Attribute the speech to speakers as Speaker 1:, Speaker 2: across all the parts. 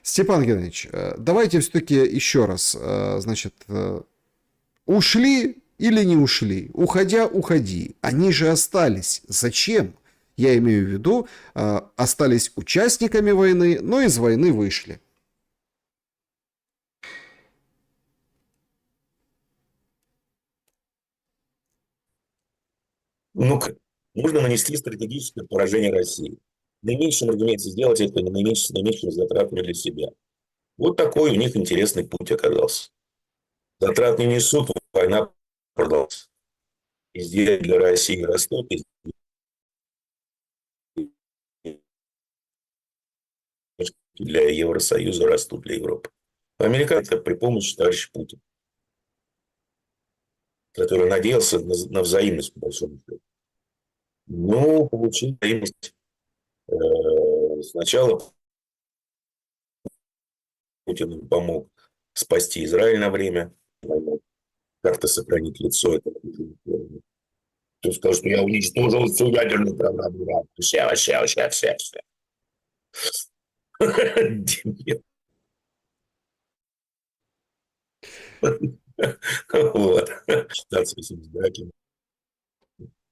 Speaker 1: Степан Геннадьевич, давайте все-таки еще раз, значит, ушли или не ушли? Уходя, уходи. Они же остались. Зачем? Я имею в виду, остались участниками войны, но из войны вышли.
Speaker 2: Ну, нужно нанести стратегическое поражение России. Наименьшим, разумеется, сделать это наименьшими затратами для себя. Вот такой у них интересный путь оказался. Затрат не несут, война продолжается. Изделия для России растут, для Евросоюза растут, для Европы. Американцы при помощи товарища Путина, который надеялся на взаимность, по большому счету. Ну, получил взаимность. Сначала Путин помог спасти Израиль на время, как-то сохранить лицо. Кто сказал, что я уничтожил всю ядерную программу Ирана. Все. Вот. Считаться этим избирателем.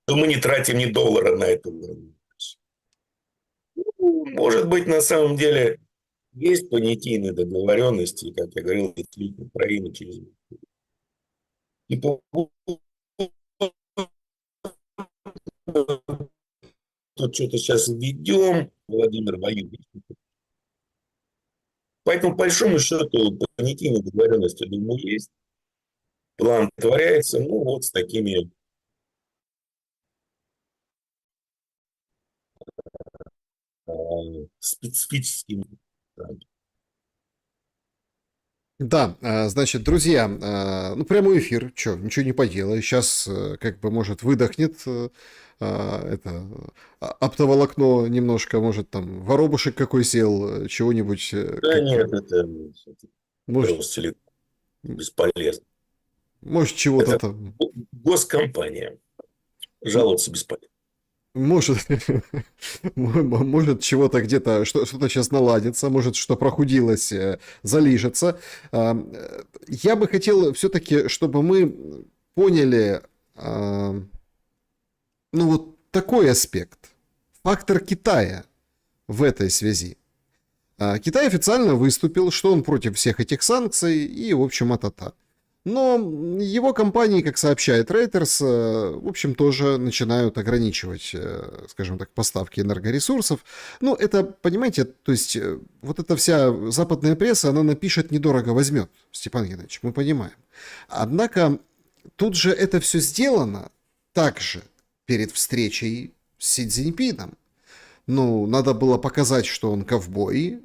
Speaker 2: Но мы не тратим ни доллара на эту войну. Может быть, на самом деле есть понятийные договоренности, как я говорил, действительно, Украина через... И тут что-то сейчас введем, Владимир воюет. Поэтому, по большому счету, понятийные договоренности, думаю, есть. План творяется, ну, вот с такими специфическими.
Speaker 1: Да, значит, друзья, ну, прямой эфир, что, ничего не поделаешь. Сейчас, как бы, может, выдохнет это оптоволокно немножко, может, там, воробушек какой сел, чего-нибудь,
Speaker 2: Да
Speaker 1: как
Speaker 2: нет,
Speaker 1: бы,
Speaker 2: это
Speaker 1: может,
Speaker 2: целиком бесполезно.
Speaker 1: может, чего-то
Speaker 2: Это
Speaker 1: там,
Speaker 2: госкомпания. Жаловаться бесполезно.
Speaker 1: может, может, чего-то где-то, что-то сейчас наладится, может, что прохудилось, залижется. Я бы хотел все-таки, чтобы мы поняли, ну, вот такой аспект. Фактор Китая в этой связи. Китай официально выступил, что он против всех этих санкций и, в общем, а-та-та. Но его компании, как сообщает Reuters, в общем, тоже начинают ограничивать, скажем так, поставки энергоресурсов. Ну, это, понимаете, то есть вот эта вся западная пресса, она напишет недорого возьмет, Степан Геннадьевич, мы понимаем. Однако тут же это все сделано также перед встречей с Си Цзиньпином. Ну, надо было показать, что он ковбой,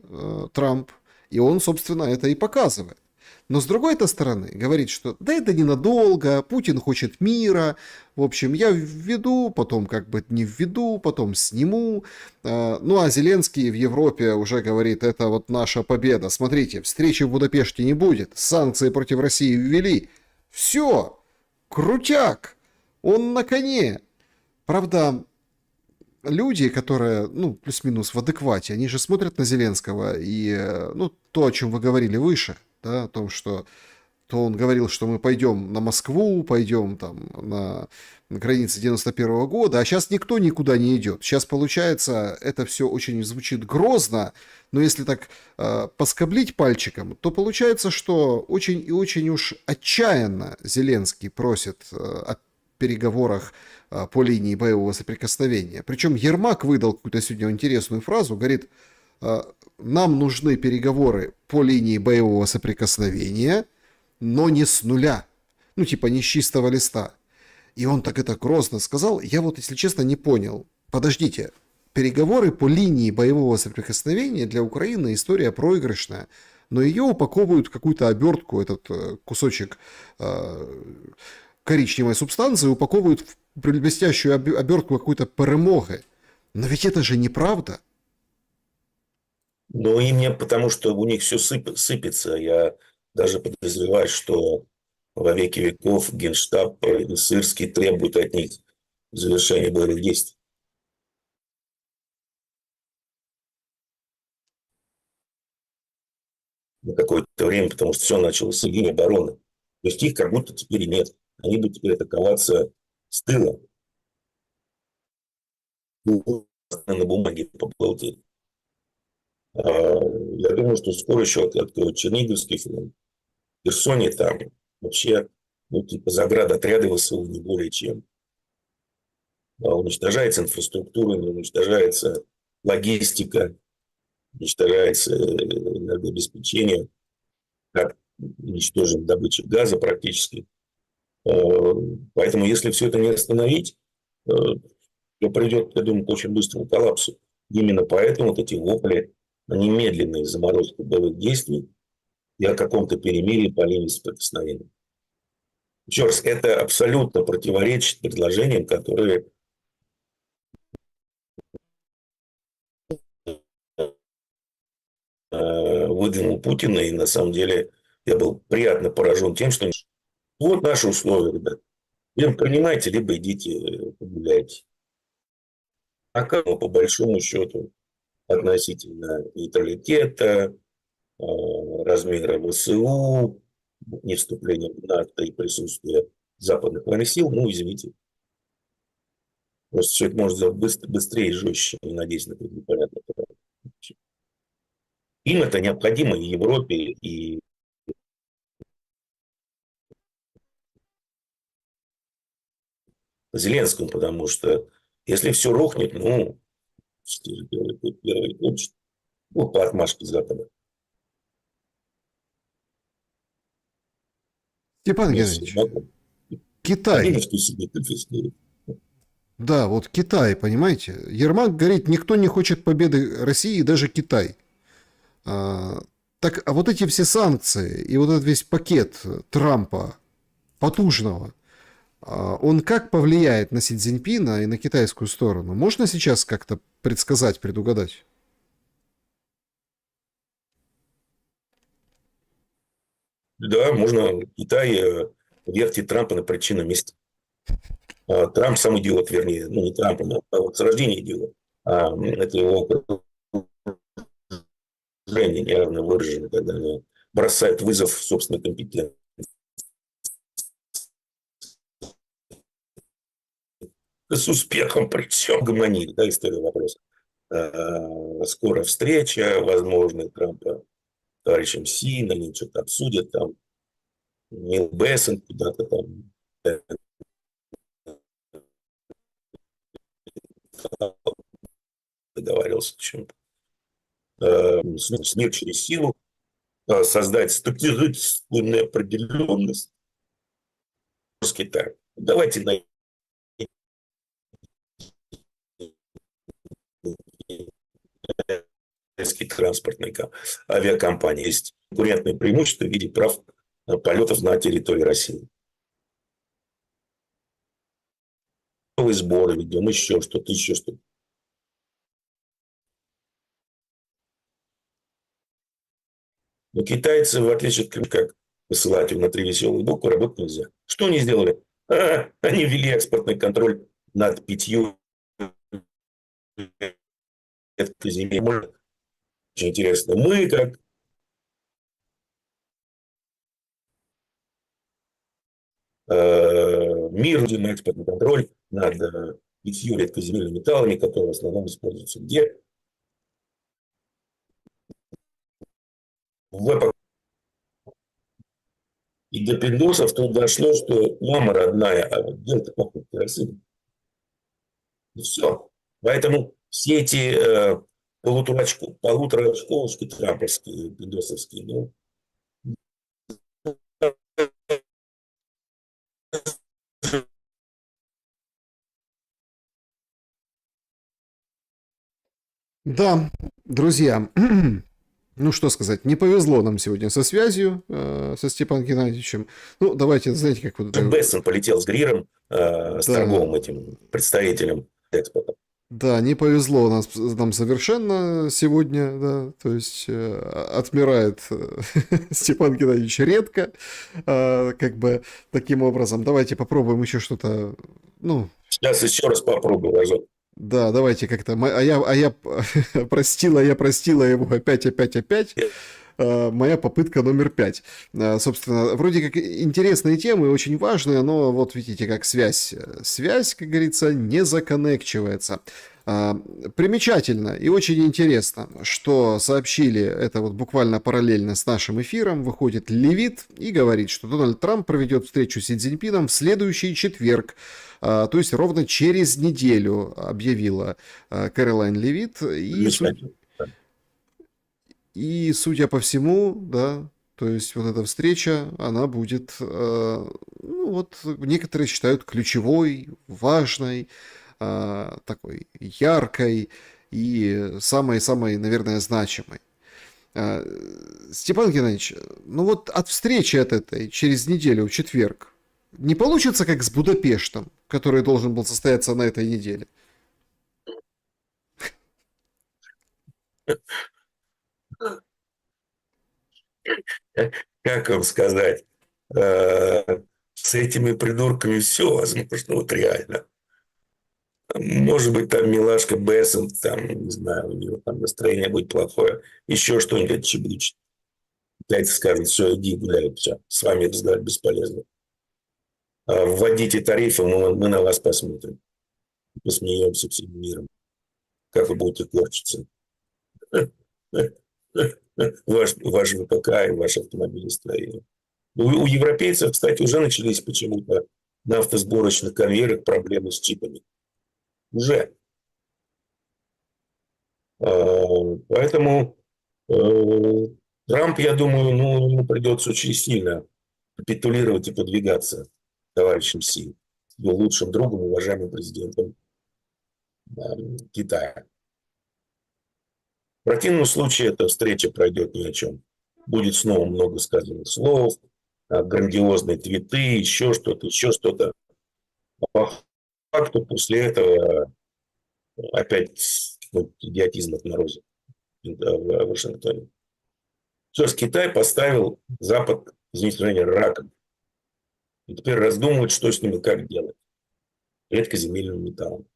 Speaker 1: Трамп, и он, собственно, это и показывает. Но с другой-то стороны, говорит, что да это ненадолго, Путин хочет мира, в общем, я введу, потом как бы не введу, потом сниму. Ну а Зеленский в Европе уже говорит, это вот наша победа. Смотрите, встречи в Будапеште не будет, санкции против России ввели. Все, крутяк, он на коне. Правда, люди, которые, ну, плюс-минус в адеквате, они же смотрят на Зеленского и, ну, то, о чем вы говорили выше, да, о том, что то он говорил, что мы пойдем на Москву, пойдем там на границе 91 года, а сейчас никто никуда не идет. Сейчас, получается, это все очень звучит грозно, но если так поскоблить пальчиком, то получается, что очень и очень уж отчаянно Зеленский просит о переговорах по линии боевого соприкосновения. Причем Ермак выдал какую-то сегодня интересную фразу, говорит, нам нужны переговоры по линии боевого соприкосновения, но не с нуля. Ну, типа, не с чистого листа. И он так это грозно сказал. Я вот, если честно, не понял. Подождите. Переговоры по линии боевого соприкосновения для Украины история проигрышная. Но ее упаковывают в какую-то обертку, этот кусочек коричневой субстанции, упаковывают в блестящую обертку какой-то перемоги. Но ведь это же неправда.
Speaker 2: Ну, и мне, потому что у них все сыпется. Я даже подозреваю, что во веки веков Генштаб и Сырский требуют от них завершения боевых действий. на какое-то время, потому что все началось с линии обороны. То есть их как будто теперь и нет. Они будут теперь атаковаться с тыла. На бумаге по бухгалтерии. Я думаю, что скоро еще откроют Черниговский фронт. В Херсоне там вообще типа заградотряды ВСУ не более чем. Уничтожается инфраструктура, не уничтожается логистика, уничтожается энергообеспечение, как уничтожена добыча газа практически. Поэтому, если все это не остановить, то придет, я думаю, к очень быстрому коллапсу. Именно поэтому вот эти вопли о немедленной заморозке боевых действий и о каком-то перемирии по линии соприкосновения. Еще раз, это абсолютно противоречит предложениям, которые выдвинул Путин. И на самом деле я был приятно поражен тем, что вот наши условия, ребят. Либо принимайте, либо идите погуляйте. А как по большому счету относительно нейтралитета, размера ВСУ, не вступления в НАТО и присутствия западных военных сил, ну, извините. Просто все это может сделать быстрее и жестче, не надеюсь на это непонятно. Им это необходимо и Европе, и Зеленскому, потому что если все рухнет, ну, первый ключ, ну, по отмашке Запада.
Speaker 1: Степан
Speaker 2: Вместе с
Speaker 1: Геннадьевич,
Speaker 2: Ермаком.
Speaker 1: Китай.
Speaker 2: Денежки себе конфискуют.
Speaker 1: Да, вот Китай, понимаете? Ермак говорит, никто не хочет победы России, даже Китай. Так, а вот эти все санкции и вот этот весь пакет Трампа потужного, он как повлияет на Си Цзиньпина и на китайскую сторону? Можно сейчас как-то предсказать, предугадать?
Speaker 2: Да, можно Китай вертит Трампа на причинном месте. Трамп сам идиот, вернее, ну не Трамп, а вот с рождения идиот. Это его окружение неравно выражено, когда они бросают вызов собственной компетенции. С успехом, причем гомонили, да, история вопроса. Скоро встреча, возможно, Трампа с товарищем Си, они что-то обсудят там, Нил Бессон куда-то там договаривался о чем-то. Мир через силу, создать стратегическую неопределенность с Китаем. Давайте на транспортной авиакомпании есть конкурентное преимущество в виде прав полетов на территории России. Новые сборы ведем, еще что-то, еще что-то. Но китайцы, в отличие от как посылать его на 3 веселых буквы, работать нельзя. Что они сделали? Они ввели экспортный контроль над 5 земель. Очень интересно. Мы, как мир, вводим экспортный контроль над 5 редкоземельными металлами, которые в основном используются где? В эпоху. И до пиндосов тут дошло, что мама родная, а вот где-то пахнет керосином. И все. Поэтому все эти полуторачковочки трамповские, пиндосовские, ну,
Speaker 1: Да, друзья, ну что сказать, не повезло нам сегодня со связью со Степаном Геннадьевичем. Ну, давайте, знаете, как вот...
Speaker 2: Бессон полетел с Гриром, с
Speaker 1: Да.
Speaker 2: торговым этим представителем экспорта.
Speaker 1: Да, не повезло нам совершенно сегодня, да, то есть отмирает Степан Геннадьевич редко, как бы таким образом. Давайте попробуем еще что-то, ну...
Speaker 2: Сейчас еще раз попробую разок.
Speaker 1: Да, давайте как-то, я простила его опять. моя попытка номер 5. Собственно, вроде как интересные темы, очень важные, но вот видите, как связь, как говорится, не законнекчивается. Примечательно и очень интересно, что сообщили, это вот буквально параллельно с нашим эфиром, выходит Левит и говорит, что Дональд Трамп проведет встречу с Си Цзиньпином в следующий четверг, то есть ровно через неделю, объявила Кэролайн Левит.
Speaker 2: Замечательно.
Speaker 1: И, судя по всему, да, то есть вот эта встреча, она будет, ну вот некоторые считают ключевой, важной, такой яркой и самой-самой, наверное, значимой. А, Степан Геннадьевич, ну вот от встречи от этой через неделю, в четверг, не получится как с Будапештом, который должен был состояться на этой неделе?
Speaker 2: Как вам сказать? С этими придурками все возможно, вот реально. Может быть, там милашка Бессент, там, не знаю, у него там настроение будет плохое, еще что-нибудь чебучит. Китайцы скажут, все, иди гуляй, все, с вами разговаривать бесполезно. Вводите тарифы, мы на вас посмотрим. Посмеемся всем миром, как вы будете корчиться. Ваш ВПК и ваше автомобилестроение. У европейцев, кстати, уже начались почему-то на автосборочных конвейерах проблемы с чипами. Уже. Поэтому Трамп, я думаю, ну, ему придется очень сильно капитулировать и подвигаться товарищем Си, его лучшим другом, уважаемым президентом Китая. В противном случае эта встреча пройдет ни о чем. Будет снова много сказанных слов, грандиозные твиты, еще что-то, еще что-то. По факту после этого опять идиотизм отморозит в Вашингтоне. Все, Китай поставил Запад, извините выражение, раком. И теперь раздумывают, что с ним и как делать. Редкоземельным металлом.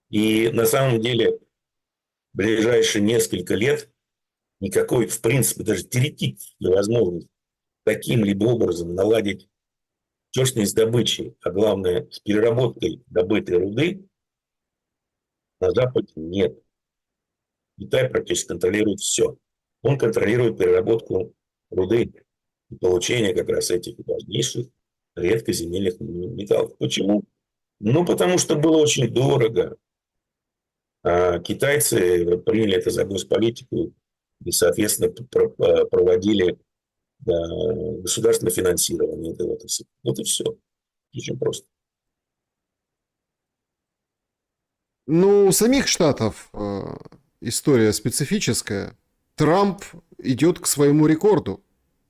Speaker 2: И на самом деле в ближайшие несколько лет никакой, в принципе, даже теоретически возможности каким-либо образом наладить что с ней с добычей, а главное с переработкой добытой руды на Западе нет. Китай практически контролирует все. Он контролирует переработку руды и получение как раз этих важнейших редкоземельных металлов. Почему? Ну, потому что было очень дорого. А китайцы приняли это за госполитику и, соответственно, проводили государственное финансирование этой отрасли. Вот и все. Очень просто.
Speaker 1: Ну, у самих штатов история специфическая. Трамп идет к своему рекорду.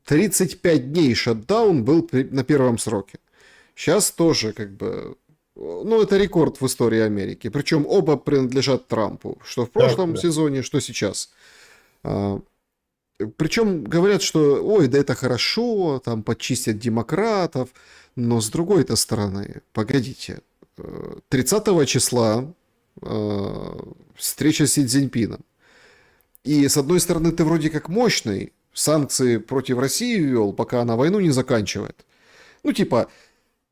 Speaker 1: 35 дней шатдаун был на первом сроке. Сейчас тоже как бы... Ну, это рекорд в истории Америки. Причем оба принадлежат Трампу. Что в прошлом сезоне, что сейчас. Причем говорят, что ой, да это хорошо, там почистят демократов. Но с другой-то стороны, погодите. 30 числа встреча с Си Цзиньпином. И с одной стороны, ты вроде как мощный, санкции против России ввел, пока она войну не заканчивает. Ну, типа,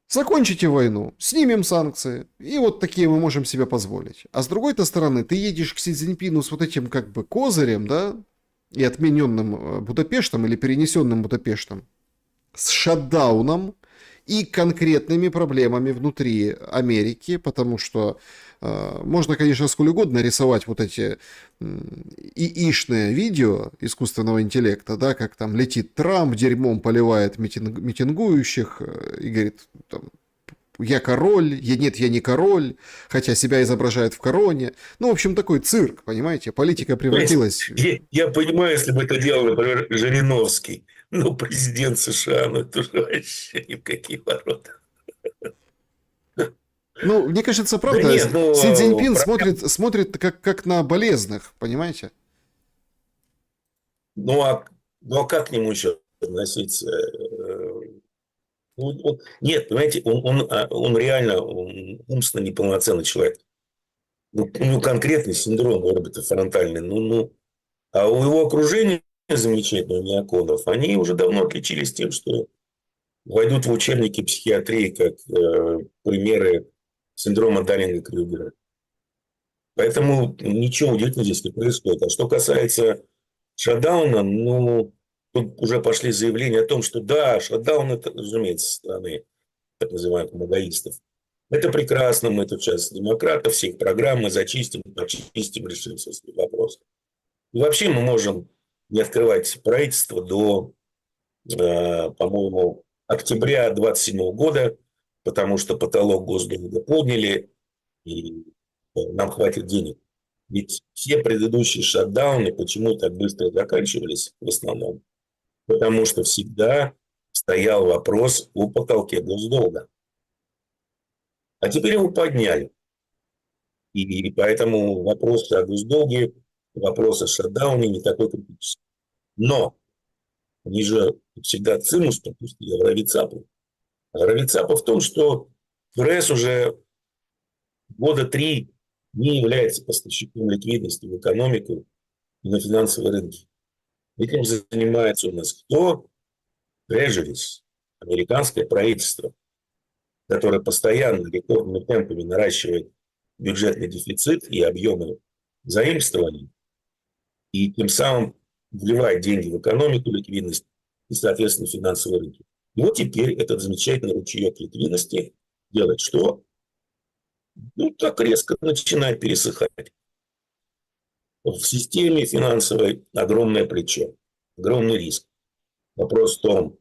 Speaker 1: закончите войну, снимем санкции, и вот такие мы можем себе позволить. А с другой-то стороны, ты едешь к Си Цзиньпину с вот этим как бы козырем, да, и отмененным Будапештом или перенесенным Будапештом, с шатдауном и конкретными проблемами внутри Америки, потому что можно, конечно, сколь угодно рисовать вот эти ИИшные видео искусственного интеллекта, да, как там летит Трамп, дерьмом поливает митингующих и говорит, там, я король, нет, я не король, хотя себя изображает в короне. Ну, в общем, такой цирк, понимаете, политика превратилась...
Speaker 2: Я понимаю, если бы это делал, например, Жириновский, но президент США, ну это же вообще ни в какие ворота.
Speaker 1: Ну, мне кажется, правда,
Speaker 2: Да нет, ну,
Speaker 1: Си Цзиньпин смотрит как на болезных, понимаете?
Speaker 2: Ну, а как к нему еще относиться? Нет, понимаете, он реально умственно неполноценный человек. Ну, конкретный синдром орбитофронтальный. Ну, А у его окружения замечательного неоконов, они уже давно отличились тем, что войдут в учебники психиатрии как примеры синдрома Даннинга-Крюгера. Поэтому ничего удивительного здесь не происходит. А что касается шатдауна, ну, тут уже пошли заявления о том, что да, шатдаун – это, разумеется, со стороны так называемых мадаистов. Это прекрасно, мы тут сейчас демократов, всех программ мы зачистим, почистим, решим все свои вопросы. И вообще мы можем не открывать правительство до, по-моему, октября 2027 года, потому что потолок госдолга подняли, и нам хватит денег. Ведь все предыдущие шатдауны почему так быстро заканчивались в основном? Потому что всегда стоял вопрос о потолке госдолга. А теперь его подняли. И поэтому вопрос о госдолге, вопрос о шатдауне не такой критический. Но они же всегда цимус пропустили Равицапу. А Равицапа в том, что ФРС уже года 3 не является поставщиком ликвидности в экономику и на финансовые рынки. Этим занимается у нас кто? Treasuries, американское правительство, которое постоянно рекордными темпами наращивает бюджетный дефицит и объемы заимствований, и тем самым вливает деньги в экономику, ликвидность и, соответственно, финансовые рынки. И вот теперь этот замечательный ручеек ликвидности делает что? Ну, так резко начинает пересыхать. В системе финансовой огромное плечо, огромный риск. Вопрос в том,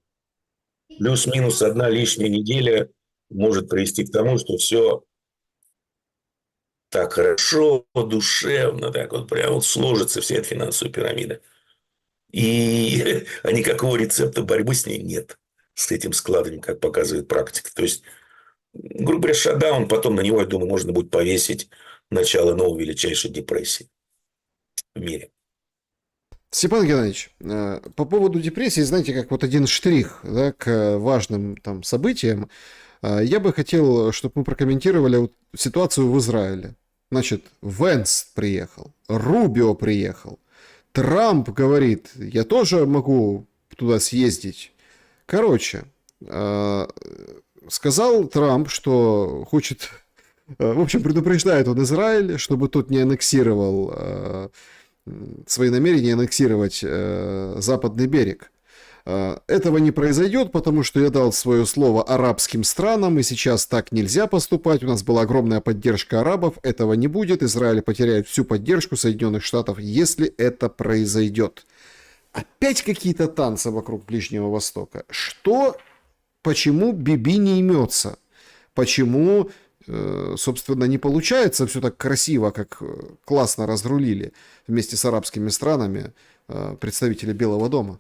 Speaker 2: плюс-минус одна лишняя неделя может привести к тому, что все так хорошо, душевно, так вот прям вот сложится вся эта финансовая пирамида. И никакого рецепта борьбы с ней нет, с этим складом, как показывает практика. То есть, грубо говоря, шатдаун, потом на него, я думаю, можно будет повесить начало новой величайшей депрессии в мире.
Speaker 1: Степан Геннадьевич, по поводу депрессии, знаете, как вот один штрих, да, к важным там событиям, я бы хотел, чтобы мы прокомментировали вот ситуацию в Израиле. Значит, Венс приехал, Рубио приехал, Трамп говорит, я тоже могу туда съездить. Короче, сказал Трамп, что хочет, в общем, предупреждает он Израиль, чтобы тот не аннексировал свои намерения аннексировать западный берег. Этого не произойдет, потому что я дал свое слово арабским странам, и сейчас так нельзя поступать. У нас была огромная поддержка арабов, этого не будет. Израиль потеряет всю поддержку Соединенных Штатов, если это произойдет. Опять какие-то танцы вокруг Ближнего Востока. Что, почему Биби не имется? Почему, собственно, не получается все так красиво, как классно разрулили вместе с арабскими странами представители Белого дома?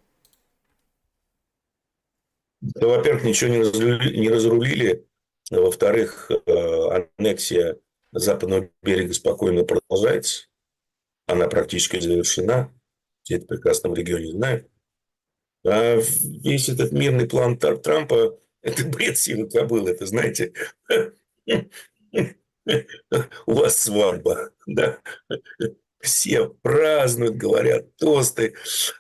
Speaker 2: Да, во-первых, ничего не разрулили. Во-вторых, аннексия западного берега спокойно продолжается. Она практически завершена. Все это прекрасно в регионе знают. А весь этот мирный план Трампа – это бред сивой кобылы. Это, знаете, у вас свадьба. Да? Все празднуют, говорят тосты,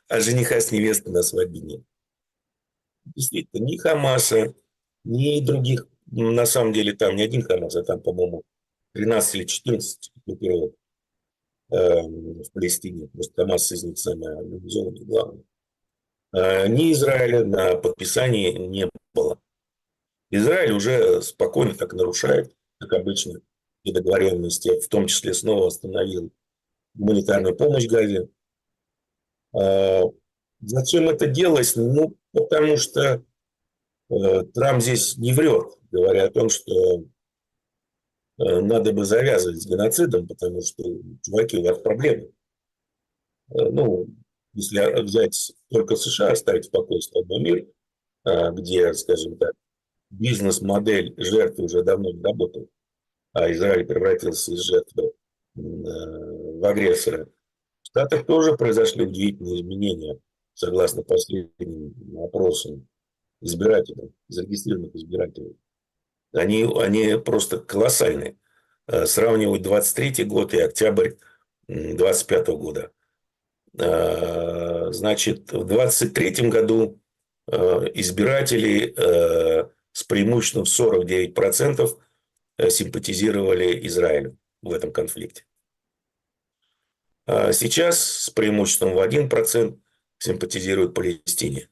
Speaker 2: а жениха с невестой на свадьбе нет. Действительно, ни Хамаса, ни других, на самом деле там не один Хамас, а там, по-моему, 13 или 14 группировок в Палестине. Просто Хамас из них самый организованный, главный. Ни Израиля на подписании не было. Израиль уже спокойно так нарушает, как обычно, и договоренности, в том числе снова остановил гуманитарную помощь Газе. Зачем это делалось? Ну, потому что Трамп здесь не врет, говоря о том, что надо бы завязывать с геноцидом, потому что, чуваки, у вас проблемы. Ну, если взять только США, оставить в покое столбной мир, где, скажем так, бизнес-модель жертвы уже давно не работает, а Израиль превратился из жертвы в агрессора. В Штатах тоже произошли удивительные изменения, согласно последним опросам избирателей, зарегистрированных избирателей. Они просто колоссальные. Сравнивать 23 год и октябрь 25 года. Значит, в 23 году избиратели с преимуществом в 49% симпатизировали Израилю в этом конфликте. А сейчас с преимуществом в 1% симпатизируют Палестине.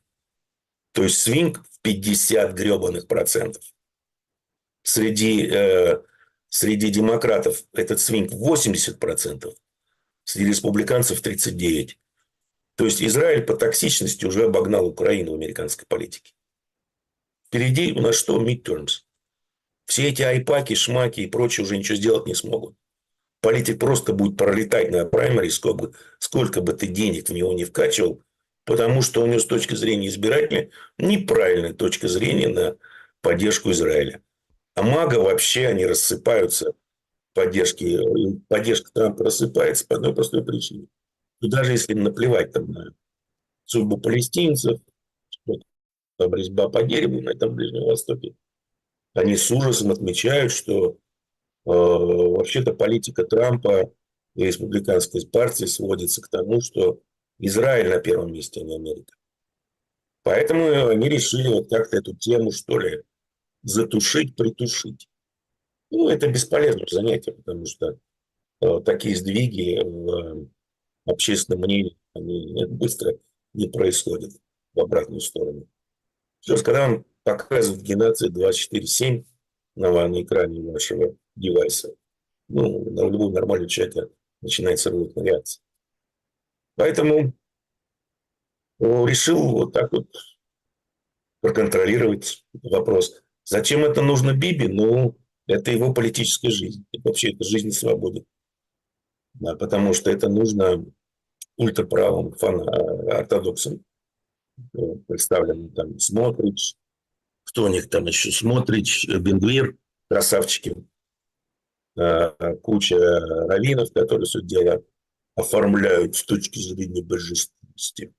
Speaker 2: То есть свинг в 50 гребаных процентов. Среди демократов этот свинг 80%, среди республиканцев 39%. То есть Израиль по токсичности уже обогнал Украину в американской политике. Впереди у нас что? Midterms. Все эти айпаки, шмаки и прочие уже ничего сделать не смогут. Политик просто будет пролетать на праймере, сколько бы ты денег в него не вкачивал, потому что у него с точки зрения избирателя неправильная точка зрения на поддержку Израиля. А мага вообще они рассыпаются, поддержка Трампа рассыпается по одной простой причине. И даже если им наплевать там на судьбу палестинцев, что там резьба по дереву на этом Ближнем Востоке, они с ужасом отмечают, что вообще-то политика Трампа и республиканской партии сводится к тому, что Израиль на первом месте, а не Америка. Поэтому они решили вот как-то эту тему, что ли, затушить, притушить. Ну, это бесполезное занятие, потому что такие сдвиги в общественном мнении, они быстро не происходят в обратную сторону. Сейчас, когда вам показывают геноцид 24/7 на экране вашего девайса, ну, на любого нормального человека начинается рвотная реакция. Поэтому решил вот так вот проконтролировать вопрос. Зачем это нужно Биби? Ну, это его политическая жизнь. И вообще, это жизнь в свободе. Да, потому что это нужно ультраправым ортодоксам, представленным там Смотрич, кто у них там еще, Смотрич, Бенгвир, красавчики, куча раввинов, которые все дело оформляют с точки зрения божественности.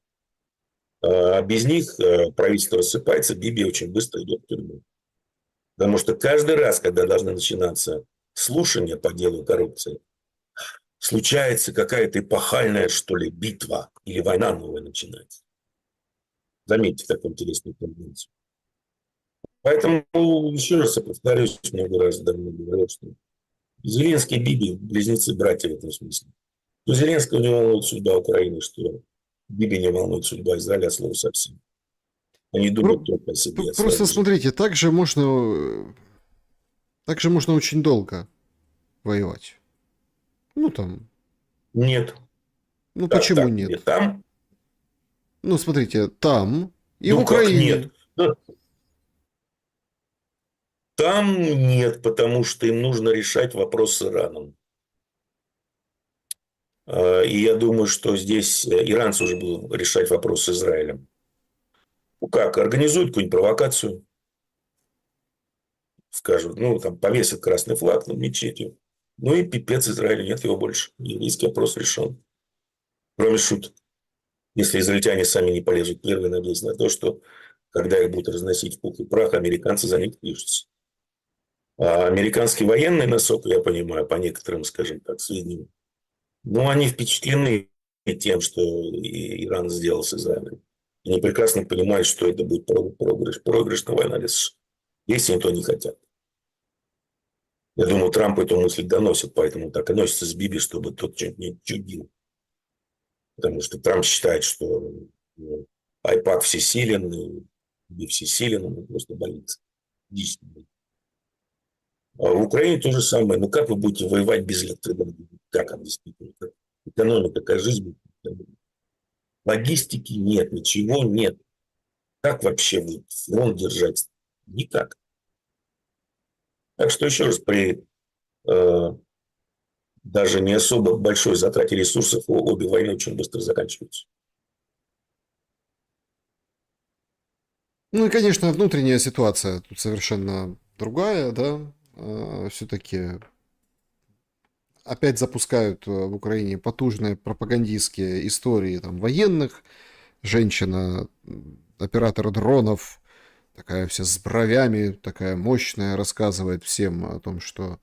Speaker 2: А без них правительство рассыпается, Биби очень быстро идет в тюрьму. Потому что каждый раз, когда должны начинаться слушания по делу коррупции, случается какая-то эпохальная, что ли, битва или война новая начинается. Заметьте такую интересную тенденцию. Поэтому, еще раз я повторюсь, много раз давно говорил, что Зеленский и Биби – близнецы-братья в этом смысле. У Зеленского не волнует судьба Украины, что Биби не волнует судьба Израиля от слова совсем. Они думают только о себе, о
Speaker 1: Просто
Speaker 2: своей жизни.
Speaker 1: смотрите, так же можно очень долго воевать. Ну там,
Speaker 2: Нет.
Speaker 1: ну
Speaker 2: Как
Speaker 1: почему
Speaker 2: так? Где
Speaker 1: нет?
Speaker 2: там?
Speaker 1: Ну смотрите, там и в
Speaker 2: Ну, как
Speaker 1: Украине.
Speaker 2: нет? Там нет, потому что им нужно решать вопрос с Ираном. И я думаю, что здесь иранцы уже будут решать вопрос с Израилем. Ну как, организуют какую-нибудь провокацию, скажут, ну там повесят красный флаг над мечетью. Ну и пипец Израилю, нет его больше. Еврейский вопрос решен. Кроме шуток. Если израильтяне сами не полезут первые, надеясь на то, что когда их будут разносить в пух и прах, американцы за них пишутся. А американские военные, насколько я понимаю, по некоторым, скажем так, сведениям, ну, они впечатлены тем, что Иран сделал с Израилем. Они прекрасно понимают, что это будет проигрышная война для США, если они то не хотят. Я думаю, Трамп эту мысль доносит, поэтому так и носится с Биби, чтобы тот что-нибудь не чудил. Потому что Трамп считает, что iPad всесилен, и Биби всесилен, он просто боится. А в Украине то же самое. Ну, как вы будете воевать без электроэнергии? Как объяснить? Экономика, какая жизнь будет? Логистики нет, ничего нет. Как вообще будет фронт держать? Никак. Так что еще раз, при даже не особо большой затрате ресурсов обе войны очень быстро заканчиваются.
Speaker 1: Ну и, конечно, внутренняя ситуация тут совершенно другая, да. Все-таки опять запускают в Украине потужные пропагандистские истории там, военных. Женщина, оператор дронов, такая вся с бровями, такая мощная, рассказывает всем о том, что,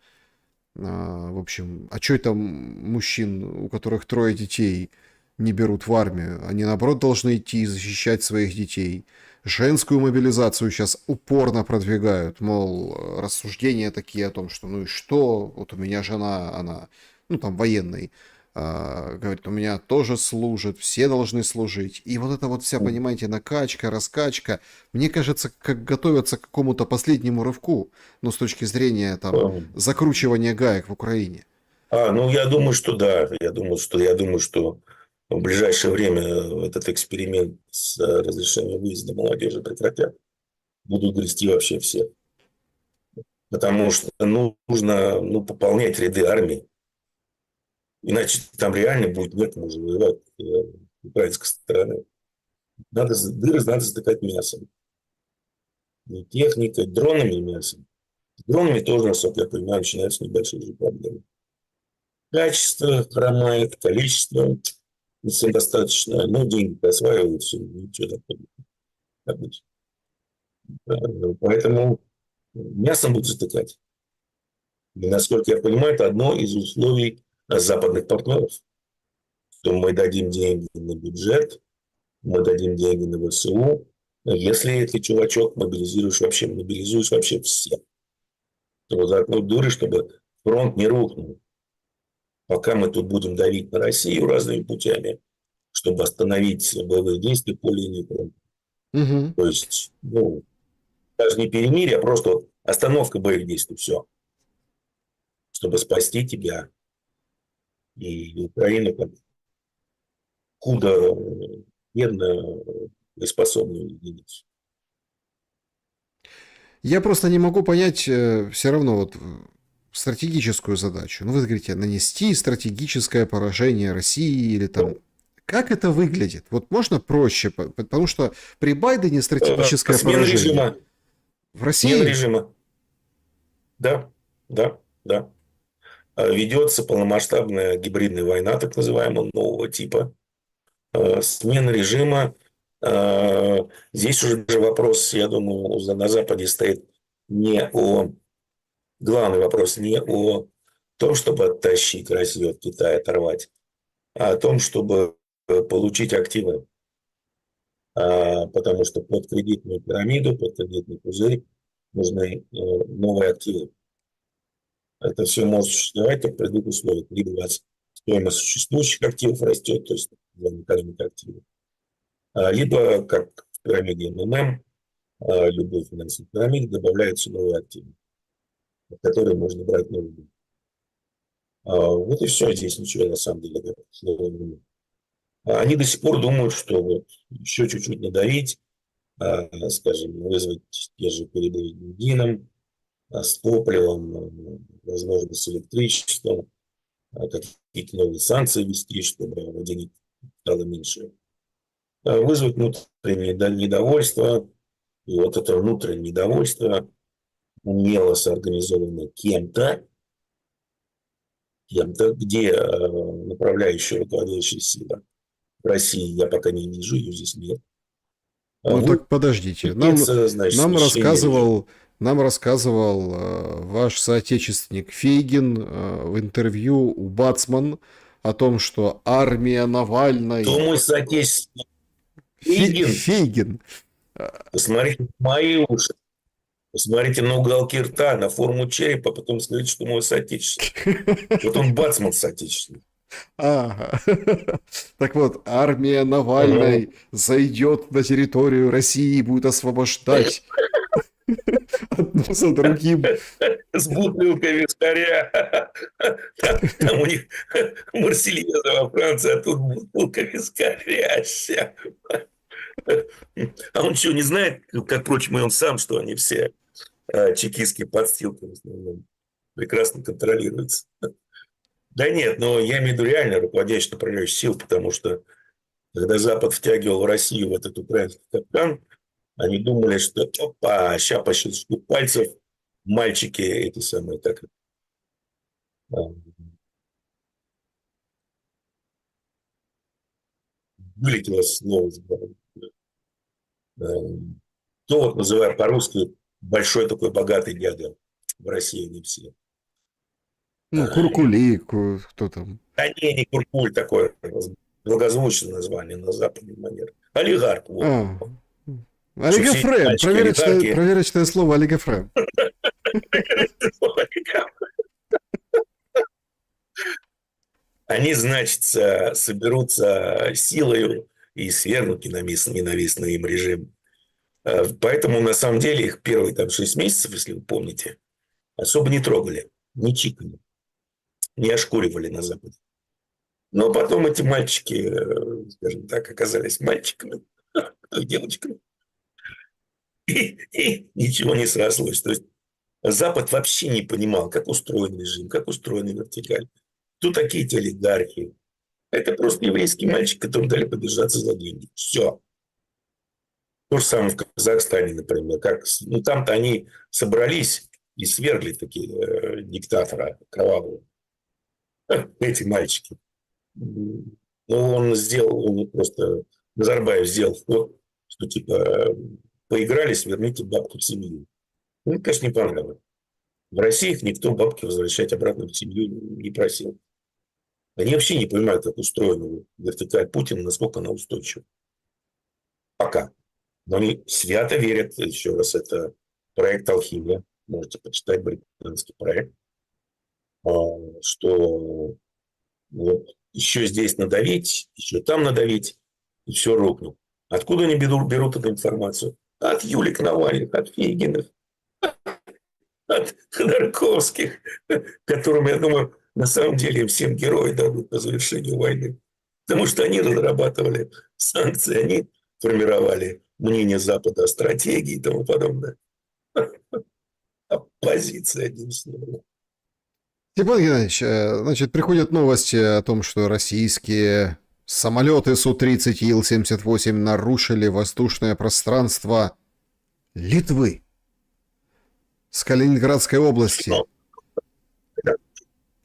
Speaker 1: в общем, а что это мужчин, у которых 3 детей, не берут в армию. Они, наоборот, должны идти и защищать своих детей. Женскую мобилизацию сейчас упорно продвигают. Мол, рассуждения такие о том, что ну и что, вот у меня жена, она, ну там военный, говорит, у меня тоже служит, все должны служить. И вот это вот вся, понимаете, накачка, раскачка, мне кажется, как готовятся к какому-то последнему рывку, ну, с точки зрения там закручивания гаек в Украине.
Speaker 2: Ну, я думаю, что да. Я думаю, что в ближайшее время этот эксперимент с разрешением выезда молодежи прекратят. Будут грести вообще все. Потому что нужно пополнять ряды армии. Иначе там реально будет некому уже воевать с украинской стороны. Дыры надо затыкать мясом. Не техникой, дронами и мясом. С дронами тоже, насколько я понимаю, начинаются небольшие же проблемы. Качество хромает, количество не всем достаточно. Ну, деньги осваивают, все, ничего так быть. Поэтому мясом будут затыкать. И, насколько я понимаю, это одно из условий западных партнеров, что мы дадим деньги на бюджет, мы дадим деньги на ВСУ, если ты, чувачок, мобилизуешь вообще всех. То заткнуть дуры, чтобы фронт не рухнул. Пока мы тут будем давить на Россию разными путями, чтобы остановить боевые действия по линии фронта.
Speaker 1: Угу.
Speaker 2: То есть, даже не перемирие, а просто вот остановка боевых действий, все, чтобы спасти тебя и Украину как худо, бедно боеспособную единицу.
Speaker 1: Я просто не могу понять все равно вот стратегическую задачу. Ну, вы говорите, нанести стратегическое поражение России или там... Как это выглядит? Вот можно проще, потому что при Байдене стратегическое
Speaker 2: Смена
Speaker 1: поражение
Speaker 2: режима.
Speaker 1: в
Speaker 2: Смена
Speaker 1: России...
Speaker 2: режима. Да, да, да. Ведется полномасштабная гибридная война, так называемого, нового типа. Смена режима. Здесь уже даже вопрос, я думаю, на Западе стоит не о... Главный вопрос не о том, чтобы оттащить Россию от Китая, оторвать, а о том, чтобы получить активы. Потому что под кредитную пирамиду, под кредитный пузырь нужны новые активы. Это все может существовать только при двух условиях. Либо у вас стоимость существующих активов растет, то есть экономика активов, либо, как в пирамиде МММ, любой финансовой пирамиде добавляются новые активы, которые можно брать на рубль. Вот и все. Здесь ничего на самом деле сложного нет. Они до сих пор думают, что вот еще чуть-чуть надавить, скажем, вызвать те же перебои с бензином, с топливом, возможно, с электричеством, какие-то новые санкции ввести, чтобы денег стало меньше. Вызвать внутреннее недовольство. И вот это внутреннее недовольство умело соорганизовано кем-то, где направляющая руководящая сила. В России я пока не вижу, ее здесь нет.
Speaker 1: Ну так подождите,
Speaker 2: Вводится, значит,
Speaker 1: нам
Speaker 2: смещение режима.
Speaker 1: рассказывал, нам рассказывал ваш соотечественник Фейгин в интервью у Бацман о том, что армия
Speaker 2: То
Speaker 1: Навальной...
Speaker 2: мой соотечественник Фейгин,
Speaker 1: Фейгин.
Speaker 2: посмотрите на мои уши, посмотрите на уголки рта, на форму черепа, потом скажите, что мой соотечественник. Вот он Бацман соотечественник.
Speaker 1: Ага. Так вот, армия
Speaker 2: Ага.
Speaker 1: Навальной зайдет на территорию России и будет освобождать одно за другим.
Speaker 2: С бутылкой вискаря. Там у них Марсельеза во Франции, а тут бутылка вискаря. А он что, не знает, как, впрочем, и он сам, что они все чекистские подстилки в основном прекрасно контролируются. Да нет, но я имею в виду реально руководящих направляющих сил, потому что когда Запад втягивал Россию в этот украинский капкан, они думали, что опа, ща по щелчку пальцев мальчики эти самые так вылетело слово с головы. Ну, вот называют по-русски большой такой богатый дядя. В России не все.
Speaker 1: Ну, Куркулик, кто там.
Speaker 2: Да не Куркуль такой. благозвучное название на западный манер. Олигарх, вот.
Speaker 1: А,
Speaker 2: Что все эти
Speaker 1: олигофрен.
Speaker 2: мальчики олигархи.
Speaker 1: Проверочное слово олигофрен.
Speaker 2: Они, значит, соберутся силою и свергнут ненавистный им режим. Поэтому, на самом деле, их первые там 6 месяцев, если вы помните, особо не трогали, не чикали, не ошкуривали на Западе. Но потом эти мальчики, скажем так, оказались мальчиками, девочками, и ничего не срослось. То есть Запад вообще не понимал, как устроен режим, как устроена вертикаль. Кто такие эти олигархи? Это просто еврейский мальчик, которому дали подержаться за деньги. Все. То же самое в Казахстане, например. Ну, там-то они собрались и свергли такие диктатора кровавого. Эти мальчики. Ну, он просто, Назарбаев сделал ход, что типа поигрались, верните бабки в семью. Ну, конечно, не понравилось. В России их никто бабки возвращать обратно в семью не просил. Они вообще не понимают, как устроена вертикаль Путина, насколько она устойчива. Пока. Но они свято верят, еще раз, это проект «Алхимия». Можете почитать, британский проект. Что вот еще здесь надавить, еще там надавить, и все рухнет. Откуда они берут эту информацию? От Юлик Навальных, от Фейгиных, от Ходорковских, которым, я думаю, на самом деле всем герои дадут по завершению войны. Потому что они разрабатывали санкции, они формировали мнение Запада о стратегии и тому подобное. Оппозиция, одним словом.
Speaker 1: Степан Геннадьевич, значит, приходят новости о том, что российские самолеты Су-30 и Ил-78 нарушили воздушное пространство Литвы с Калининградской области.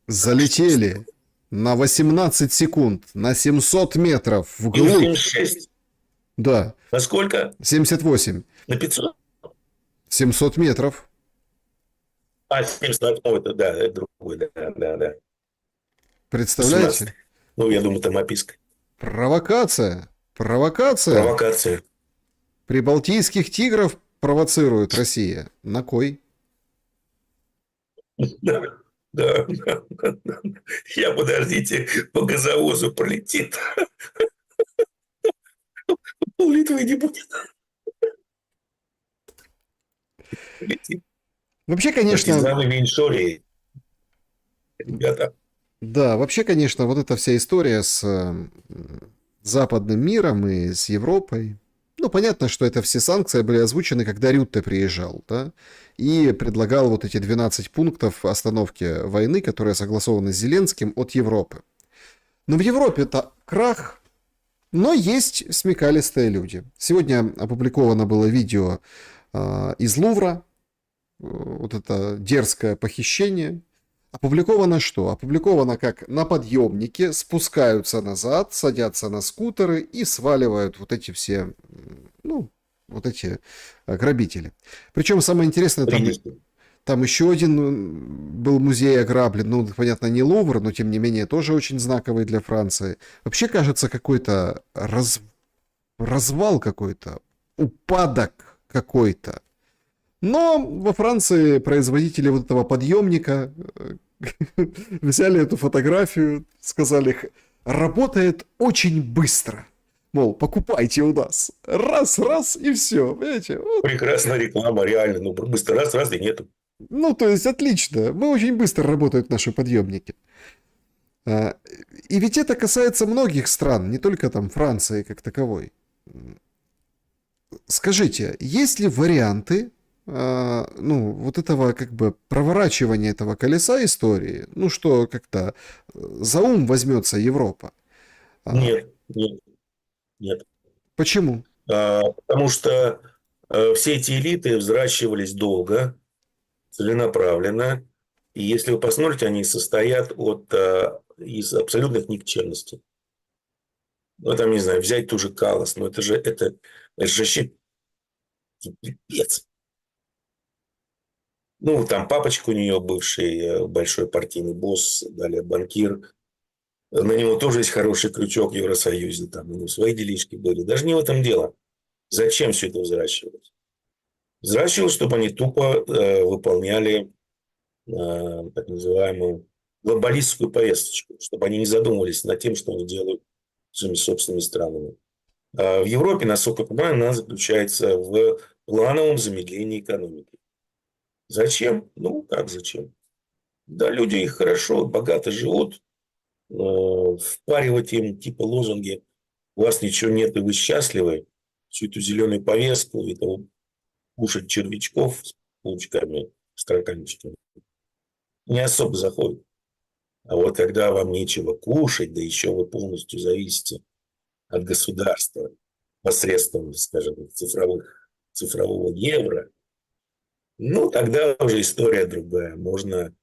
Speaker 1: Залетели на 18 секунд, на 700 метров вглубь.
Speaker 2: Ил-76.
Speaker 1: Да.
Speaker 2: На сколько?
Speaker 1: 78.
Speaker 2: На 500?
Speaker 1: 700 метров.
Speaker 2: 70, это да, это другой, да.
Speaker 1: Представляете?
Speaker 2: 18. Ну, я думаю, там описка.
Speaker 1: Провокация.
Speaker 2: Провокация.
Speaker 1: Прибалтийских тигров провоцирует Россия. На кой?
Speaker 2: Да. Я, подождите, по газовозу пролетит. Пол Литвы не будет. Летит.
Speaker 1: Вообще, конечно...
Speaker 2: Партизаны Веншории. Ребята.
Speaker 1: Да, вообще, конечно, вот эта вся история с западным миром и с Европой. Ну, понятно, что это все санкции были озвучены, когда Рютте приезжал, да, и предлагал вот эти 12 пунктов остановки войны, которые согласованы с Зеленским от Европы. Но в Европе-то крах, но есть смекалистые люди. Сегодня опубликовано было видео из Лувра, вот это дерзкое похищение. Опубликовано что? Опубликовано, как на подъемнике спускаются назад, садятся на скутеры и сваливают вот эти все, ну, вот эти грабители. Причем самое интересное, там еще один был музей ограблен, ну, понятно, не Лувр, но тем не менее тоже очень знаковый для Франции. Вообще, кажется, какой-то развал какой-то, упадок какой-то. Но во Франции производители вот этого подъемника взяли эту фотографию, сказали, работает очень быстро. Мол, покупайте у нас. Раз, и все. Понимаете? Вот.
Speaker 2: Прекрасная реклама, реально. Ну, быстро раз, и нету.
Speaker 1: Ну, то есть, отлично. Мы очень быстро работают наши подъемники. И ведь это касается многих стран, не только там Франции как таковой. Скажите, есть ли варианты ну, вот этого как бы проворачивания этого колеса истории, ну, что как-то за ум возьмется Европа?
Speaker 2: Нет.
Speaker 1: Почему?
Speaker 2: Потому что все эти элиты взращивались долго, целенаправленно. И если вы посмотрите, они состоят из абсолютных никчемностей. Ну, там, не знаю, взять ту же Каллас, но это же вообще пипец. Ну, там папочка у нее бывший большой партийный босс, далее банкир. На него тоже есть хороший крючок в Евросоюзе, там у него свои делишки были. Даже не в этом дело. Зачем все это взращивать? Взращивалось, чтобы они тупо выполняли так называемую глобалистскую повесточку, чтобы они не задумывались над тем, что они делают своими собственными странами. А в Европе, насколько я понимаю, она заключается в плановом замедлении экономики. Зачем? Ну, как зачем? Да, люди их хорошо, богато живут, впаривать им типа лозунги «у вас ничего нет, и вы счастливы», всю эту зеленую повестку, и того кушать червячков с паучками, с тараканчиками, не особо заходит. А вот когда вам нечего кушать, да еще вы полностью зависите от государства посредством, скажем, цифрового евро, ну, тогда уже история другая. Можно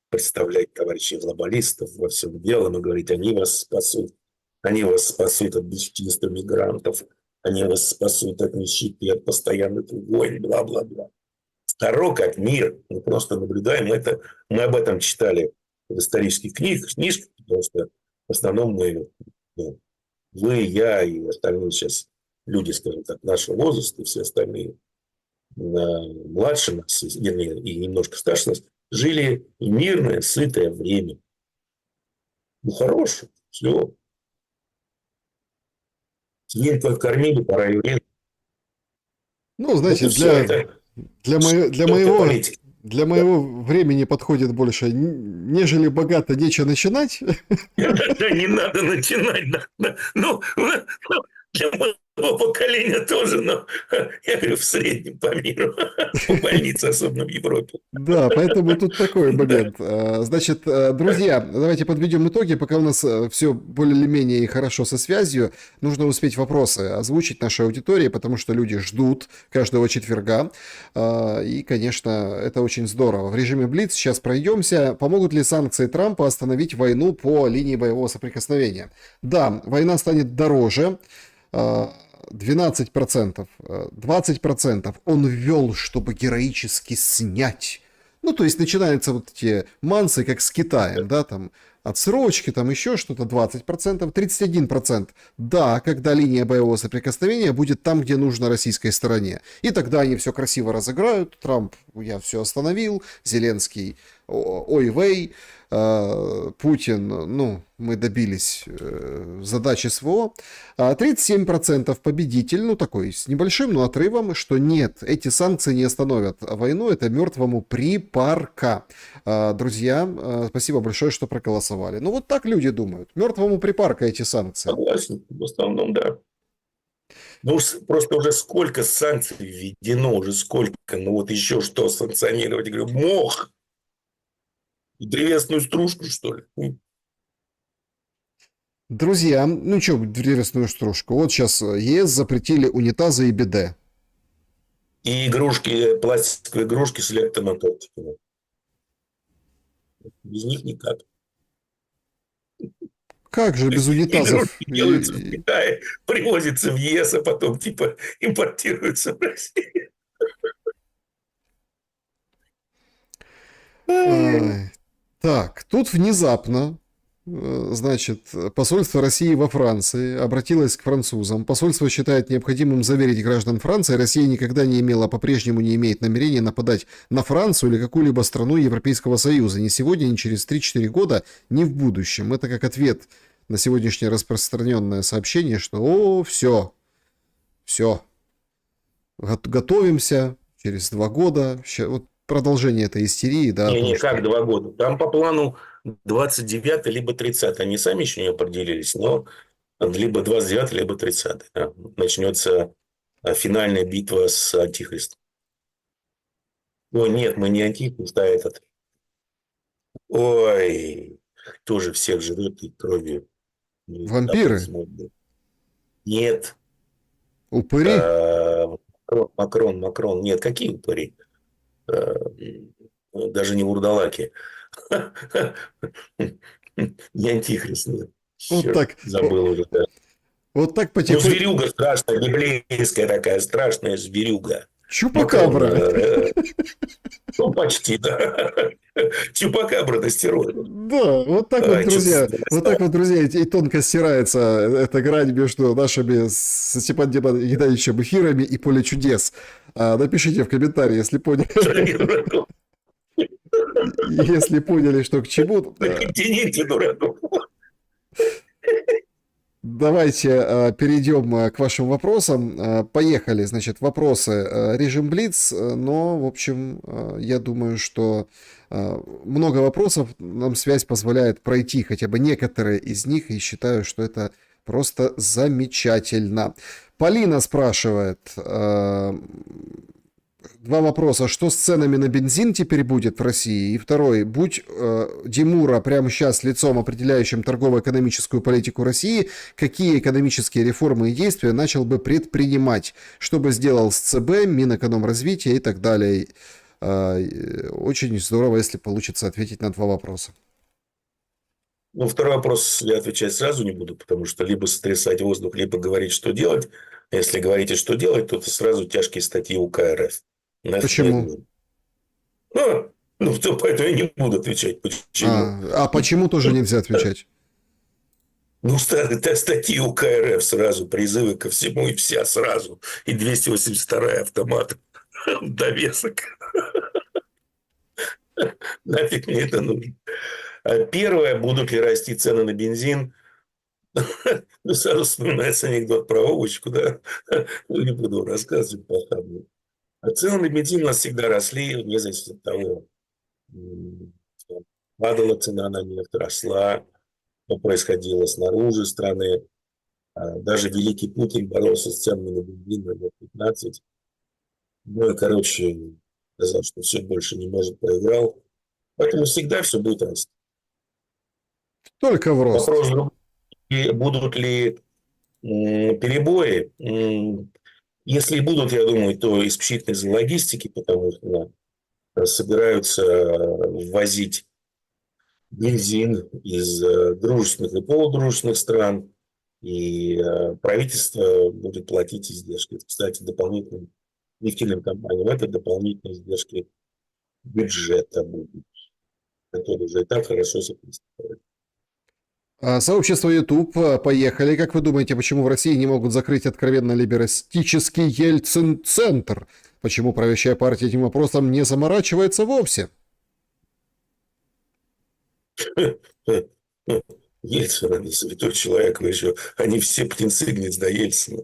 Speaker 2: представлять товарищей глобалистов во всем делом и говорить, они вас спасут от бесчинства мигрантов, они вас спасут от нищеты, от постоянных войн, бла-бла-бла. Старо как мир, мы просто наблюдаем это, мы об этом читали в исторических книжках, потому что в основном мы, ну, вы, я и остальные сейчас люди, скажем так, нашего возраста, и все остальные младше нас, вернее, и немножко старше нас, жили в мирное, сытое время. Ну, хорошее, все. Свинку откормили, пора и время.
Speaker 1: Ну,
Speaker 2: Вот и
Speaker 1: значит,
Speaker 2: все. Это политика.
Speaker 1: для моего времени подходит больше, нежели богато, нечего начинать.
Speaker 2: Да, не надо начинать. Ну, для моего поколения тоже, но я говорю, в среднем по миру, по больнице, особенно в Европе.
Speaker 1: Да, поэтому тут такой
Speaker 2: Да.
Speaker 1: момент. Значит, друзья, давайте подведем итоги, пока у нас все более-менее и хорошо со связью. Нужно успеть вопросы озвучить нашей аудитории, потому что люди ждут каждого четверга. И, конечно, это очень здорово. В режиме Блиц сейчас пройдемся. Помогут ли санкции Трампа остановить войну по линии боевого соприкосновения? Да, война станет дороже. 12%, 20% он ввел, чтобы героически снять. Ну, то есть начинаются вот эти мансы, как с Китаем, да, там отсрочки, там еще что-то, 20%, 31%. Да, когда линия боевого соприкосновения будет там, где нужно российской стороне. И тогда они все красиво разыграют. Трамп, я все остановил, Зеленский, ой, вей, Путин, ну, мы добились задачи СВО. 37% победитель, ну, такой, с небольшим, но отрывом, что нет, эти санкции не остановят войну, это мертвому припарка. Друзья, спасибо большое, что проголосовали. Ну, вот так люди думают. Мертвому припарка эти санкции.
Speaker 2: Согласен, в основном, да. Ну, просто уже сколько санкций введено, уже сколько, ну, вот еще что санкционировать, я говорю, мох, древесную стружку, что ли?
Speaker 1: Друзья, ну что, древесную стружку. Вот сейчас ЕС запретили унитазы и биде.
Speaker 2: И игрушки, пластиковые игрушки с электромоторчиками. Без них никак.
Speaker 1: Как же без унитазов?
Speaker 2: Игрушки делаются в Китае, привозятся в ЕС, а потом типа импортируются в Россию.
Speaker 1: Ай. Так, тут внезапно, значит, посольство России во Франции обратилось к французам. Посольство считает необходимым заверить граждан Франции, Россия никогда не имела, по-прежнему не имеет намерения нападать на Францию или какую-либо страну Европейского Союза. Ни сегодня, ни через 3-4 года, ни в будущем. Это как ответ на сегодняшнее распространенное сообщение, что все, готовимся через 2 года. Вот продолжение этой истерии, да.
Speaker 2: Не,
Speaker 1: Что...
Speaker 2: как 2 года. Там по плану 29 либо 30. Они сами еще не определились, но либо 29 либо 30. Да. Начнется финальная битва с Антихристом. Ой, нет, мы не Антихрист, а этот. Ой, тоже всех жрет и кровью.
Speaker 1: Вампиры?
Speaker 2: Нет.
Speaker 1: Упыри?
Speaker 2: Макрон. Нет, какие упыри? Даже не вурдалаки. Не антихрист.
Speaker 1: Вот так.
Speaker 2: Забыл уже. Да.
Speaker 1: Вот так
Speaker 2: Ну,
Speaker 1: потихоньку.
Speaker 2: зверюга страшная, библейская такая страшная зверюга.
Speaker 1: Чупакабра.
Speaker 2: Ну, почти, да. Чупакабра на стероидах.
Speaker 1: Да, вот так вот,
Speaker 2: Ай,
Speaker 1: друзья,
Speaker 2: что-то
Speaker 1: вот так вот, друзья, и тонко стирается эта грань между нашими с Степаном Геннадьевичем эфирами и поле чудес. Напишите в комментарии, если поняли, если поняли, что к чему.
Speaker 2: на континенте дураков.
Speaker 1: Давайте перейдем к вашим вопросам. Поехали, значит, вопросы. Режим Блиц, но, в общем, я думаю, что много вопросов, нам связь позволяет пройти хотя бы некоторые из них, и считаю, что это просто замечательно. Полина спрашивает, два вопроса. Что с ценами на бензин теперь будет в России? И второй. Будь Димура прямо сейчас лицом, определяющим торгово-экономическую политику России, какие экономические реформы и действия начал бы предпринимать? Что бы сделал с ЦБ, Минэкономразвития и так далее? Очень здорово, если получится ответить на два вопроса.
Speaker 2: Ну, второй вопрос я отвечать сразу не буду, потому что либо сотрясать воздух, либо говорить, что делать. А если говорите, что делать, то это сразу тяжкие статьи УК РФ. Нафиг мне это
Speaker 1: Почему?
Speaker 2: нужно. То поэтому я не буду отвечать, почему.
Speaker 1: А почему тоже нельзя отвечать?
Speaker 2: Ну, статьи УК РФ сразу, призывы ко всему и вся сразу. И 282-й автомат в довесок. Нафиг мне это нужно. Первое, будут ли расти цены на бензин? Ну, сразу вспоминается анекдот про овощку, да? Ну, не буду рассказывать похабно. А цены на бензин у нас всегда росли, вне зависимости от того, падала цена на нефть, росла, что происходило снаружи страны. Даже великий Путин боролся с ценами на бензин на лет 15. Ну и, короче, сказал, что все больше не может, проиграл. Поэтому всегда все будет расти.
Speaker 1: Только в рост.
Speaker 2: Вопрос, будут ли перебои. Если и будут, я думаю, то исключительно из-за логистики, потому что собираются ввозить бензин из дружественных и полудружественных стран, и правительство будет платить издержки. Это, кстати, дополнительным нефтяным компаниям, это дополнительные издержки бюджета будут, которые уже и так хорошо себе представляют.
Speaker 1: Сообщество YouTube, поехали. Как вы думаете, почему в России не могут закрыть откровенно либерастический Ельцин-центр? Почему правящая партия этим вопросом не заморачивается вовсе?
Speaker 2: Ельцин, это святой человек, вы еще, они все птенцы гнезда Ельцина.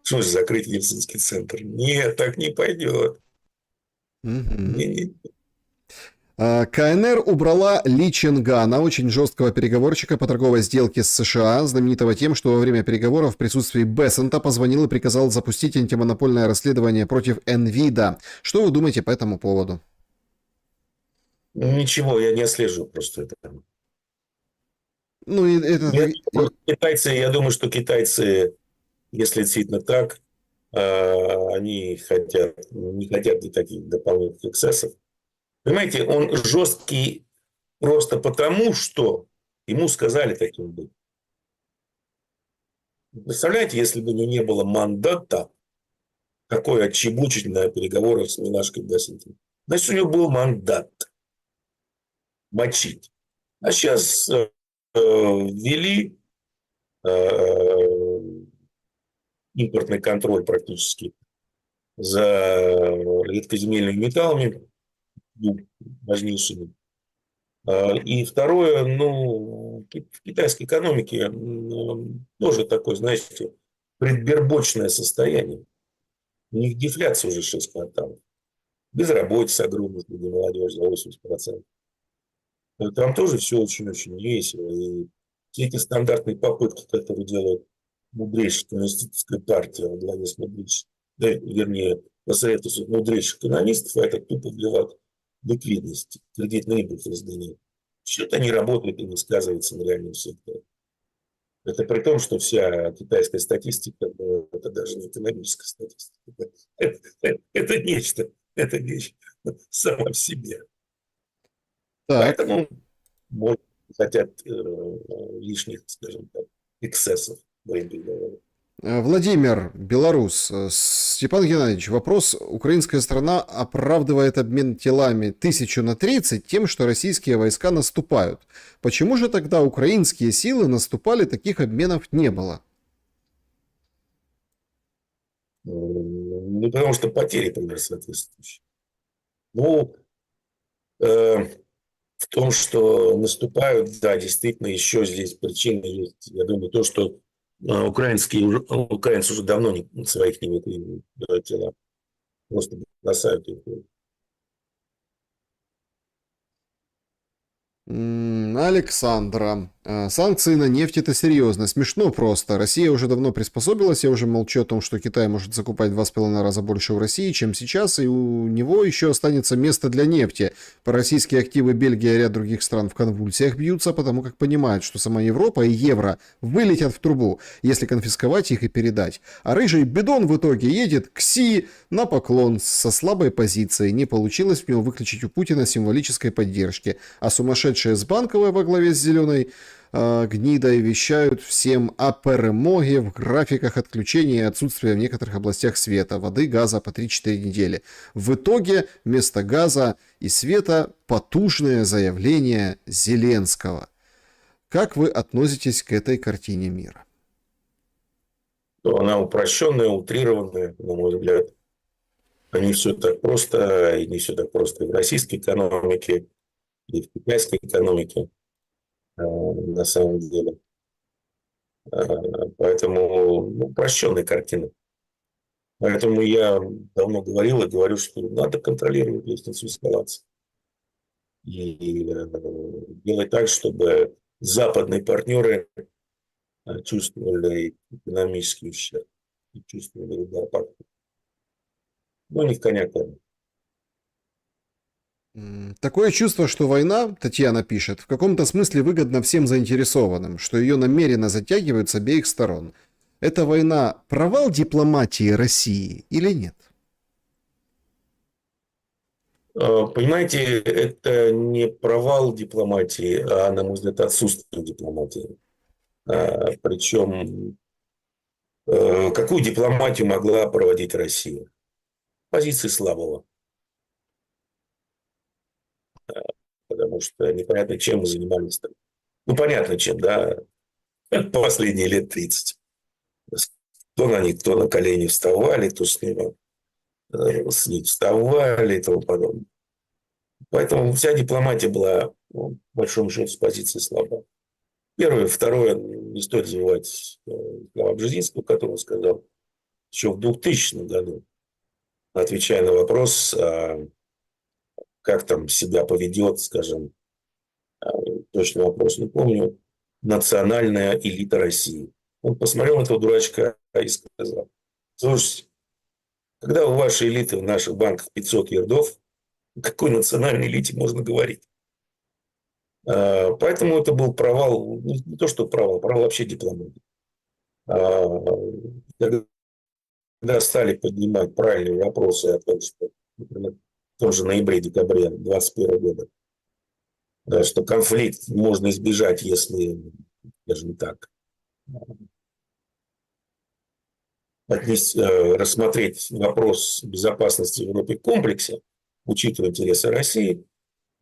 Speaker 2: Что же закрыть Ельцинский центр? Нет, так не пойдет.
Speaker 1: Мгм.
Speaker 2: Не.
Speaker 1: КНР убрала Ли Ченгана, очень жесткого переговорщика по торговой сделке с США, знаменитого тем, что во время переговоров в присутствии Бессента позвонил и приказал запустить антимонопольное расследование против Nvidia. Что вы думаете по этому поводу?
Speaker 2: Ничего, я не отслежу просто это.
Speaker 1: Ну, и это...
Speaker 2: Я думаю, что китайцы, если действительно так, они не хотят ни таких дополнительных эксцессов. Понимаете, он жесткий просто потому, что ему сказали таким быть. Представляете, если бы у него не было мандата, какой отчебучить на переговорах с Милашкой Бессентом. Значит, у него был мандат мочить. А сейчас ввели импортный контроль практически за редкоземельными металлами, важнейшими. И второе, ну, в китайской экономике тоже такое, знаете, предбербочное состояние. У них дефляция уже 6 кварталов. Безработица огромная среди молодежи за 80%. Там тоже все очень-очень весело. И все эти стандартные попытки, которые делают мудрейшая коммунистическая партия во главе с мудрейшей, да, вернее, посредством мудрейших экономистов, а это тупо вливать ликвидность, кредитный импульс разгоняет. Все это не работает и не сказывается на реальном секторе. Это при том, что вся китайская статистика, ну, это даже не экономическая статистика. Это нечто, это вещь сама в себе.
Speaker 1: Так.
Speaker 2: Поэтому может, хотят лишних, скажем так, эксцессов в переговорах.
Speaker 1: Владимир, Беларус. Степан Геннадьевич, вопрос. Украинская страна оправдывает обмен телами 1000 на 30 тем, что российские войска наступают. Почему же тогда украинские силы наступали, таких обменов не было?
Speaker 2: Ну, потому что потери примерно соответствующие. Ну, в том, что наступают, да, действительно, еще здесь причина есть. Я думаю, то, что украинцы уже давно своих не выкидывают тела, просто бросают их.
Speaker 1: Александра. Санкции на нефть это серьезно. Смешно просто. Россия уже давно приспособилась. Я уже молчу о том, что Китай может закупать 2,5 раза больше в России, чем сейчас, и у него еще останется место для нефти. По российские активы Бельгия и ряд других стран в конвульсиях бьются, потому как понимают, что сама Европа и евро вылетят в трубу, если конфисковать их и передать. А рыжий бидон в итоге едет к Си на поклон со слабой позицией. Не получилось у него выключить у Путина символической поддержки. А сумасшедшие с Банковой во главе с Зеленой гнидой вещают всем о перемоге в графиках отключения и отсутствия в некоторых областях света, воды, газа по 3-4 недели. В итоге вместо газа и света потужное заявление Зеленского. Как вы относитесь к этой картине мира?
Speaker 2: Она упрощенная, утрированная, на мой взгляд. Не все так просто, и не все так просто и в российской экономике, и в китайской экономике, на самом деле. Поэтому упрощенная картина. Поэтому я давно говорил и говорю, что надо контролировать лестницу эскалации. И делать так, чтобы западные партнеры чувствовали экономический ущерб и чувствовали удар по. Ну, не в коня кормят.
Speaker 1: Такое чувство, что война, Татьяна пишет, в каком-то смысле выгодна всем заинтересованным, что ее намеренно затягивают с обеих сторон. Эта война провал дипломатии России или нет?
Speaker 2: Понимаете, это не провал дипломатии, а, на мой взгляд, отсутствие дипломатии. Причем, какую дипломатию могла проводить Россия? Позиции слабого. Потому что непонятно, чем мы занимались там. Ну, понятно, чем, да, последние лет 30. Кто на них, кто на колени вставали, кто с них вставали и тому подобное. Поэтому вся дипломатия была, ну, в большом счете, с позиции слаба. Первое. Второе, не стоит забывать слова Бжезинского, который сказал еще в 2000 году, отвечая на вопрос, как там себя поведет, скажем, точный вопрос не помню, национальная элита России. Он посмотрел на этого дурачка и сказал: слушайте, когда у вашей элиты в наших банках 500 ердов, о какой национальной элите можно говорить? Поэтому это был провал, не то что провал, провал вообще дипломатии. Когда стали поднимать правильные вопросы о том, что, например, в том же ноябре-декабре 2021 года, да, что конфликт можно избежать, если, скажем так, рассмотреть вопрос безопасности в Европе в комплексе, учитывая интересы России,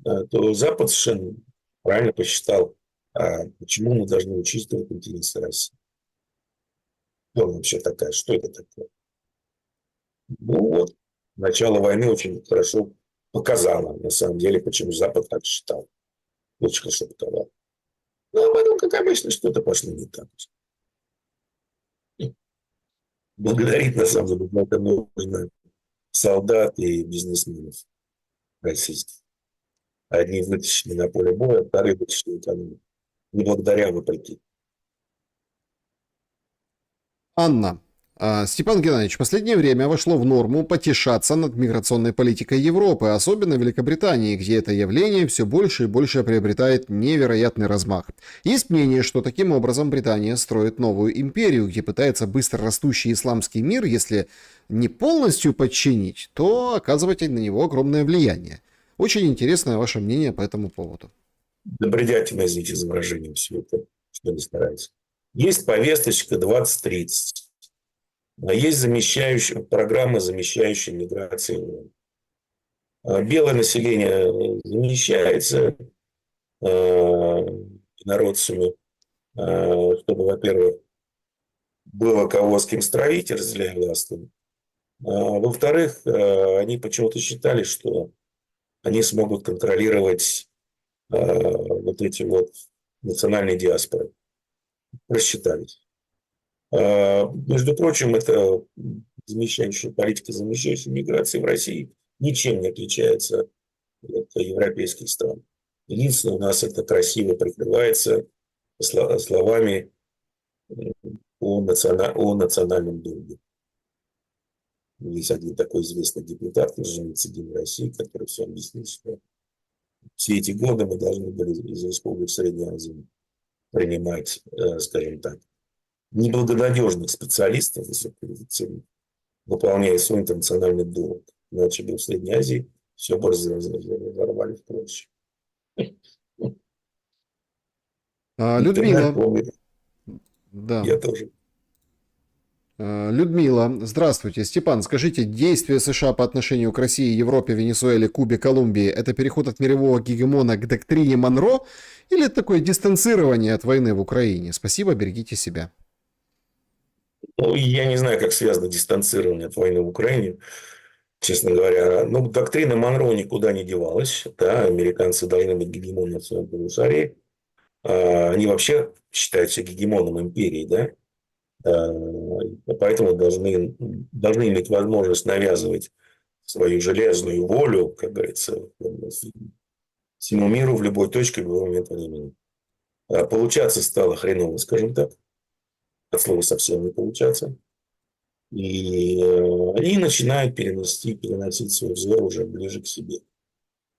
Speaker 2: то Запад совершенно правильно посчитал, почему мы должны учитывать интересы России. Кто она вообще такая? Что это такое? Ну вот, начало войны очень хорошо показало, на самом деле, почему Запад так считал. Очень хорошо показало. Ну, а потом, как обычно, что-то пошло не так. Благодарить, на самом деле, это нужно солдат и бизнесменов российских. Одни вытащили на поле боя, вторые вытащили экономику. Не благодаря, вопреки.
Speaker 1: Анна. Степан Геннадьевич, в последнее время вошло в норму потешаться над миграционной политикой Европы, особенно Великобритании, где это явление все больше и больше приобретает невероятный размах. Есть мнение, что таким образом Британия строит новую империю, где пытается быстро растущий исламский мир, если не полностью подчинить, то оказывать на него огромное влияние. Очень интересное ваше мнение по этому поводу.
Speaker 2: Да бредятина, извините за выражение, все это, что не старается. Есть повесточка 2030. А есть замещающие, программы, замещающие миграции. Белое население замещается инородцами, чтобы, во-первых, было кого с кем стравить, разделяя власть. Во-вторых, они почему-то считали, что они смогут контролировать вот эти вот национальные диаспоры. Рассчитались. Между прочим, это замещающая политика замещающей миграции в России ничем не отличается от европейских стран. Единственное, у нас это красиво прикрывается словами о национальном долге. Есть один такой известный депутат, разумеется, День России, который все объяснил, что все эти годы мы должны были из республик Средней Азии принимать, скажем так, неблагонадежных специалистов высококвалифицированных, выполняя свой интернациональный долг. Иначе бы в Средней Азии все бы разорвали в прочь. Интернет
Speaker 1: Людмила,
Speaker 2: помнит,
Speaker 1: да.
Speaker 2: я тоже.
Speaker 1: Людмила, здравствуйте. Степан, скажите, действия США по отношению к России, Европе, Венесуэле, Кубе, Колумбии – это переход от мирового гегемона к доктрине Монро или это такое дистанцирование от войны в Украине? Спасибо, берегите себя.
Speaker 2: Ну, я не знаю, как связано дистанцирование от войны в Украине, честно говоря. Ну, доктрина Монро никуда не девалась. Да, американцы должны быть гегемоном в своем полушарии. Они вообще считаются гегемоном империи, да? Поэтому должны иметь возможность навязывать свою железную волю, как говорится, всему миру в любой точке, в любой момент времени. Получаться стало хреново, скажем так. От слова совсем не получаться. И они начинают переносить свой взор уже ближе к себе.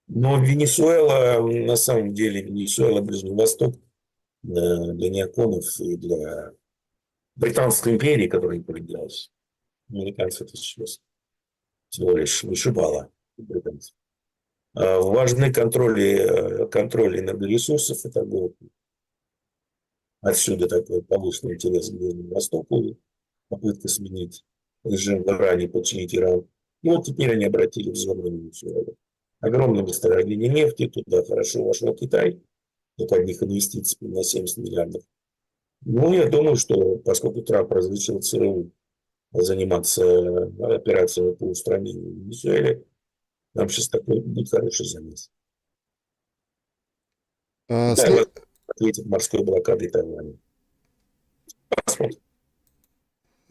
Speaker 2: Но Венесуэла, на самом деле, Венесуэла, Ближний Восток для неоконов и для Британской империи, которая не проигралась. Американцы это сейчас всего лишь вышибала британцев. Важны контроль энергоресурсов и торговли. Отсюда такой повышенный интерес к Ближнему Востоку, попытка сменить режим в Иране, подчинить Иран. И вот теперь они обратили взор на Венесуэлу. Огромное месторождение нефти, туда хорошо вошел Китай, от одних инвестиций на 70 миллиардов. Ну, я думаю, что поскольку Трамп разрешил ЦРУ заниматься операциями по устранению Венесуэлы, нам сейчас такой будет хороший замес. Китай ответит морской блокадой Тайваня. Посмотрим.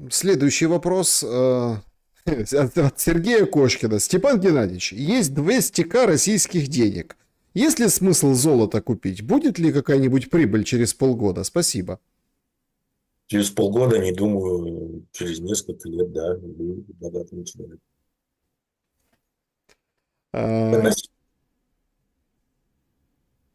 Speaker 1: Следующий вопрос от Сергея Кошкина. Степан Геннадьевич, есть 200 российских денег. Есть ли смысл золото купить? Будет ли какая-нибудь прибыль через полгода? Спасибо.
Speaker 2: Через полгода, не думаю, через несколько лет, да, будет богатым человеком.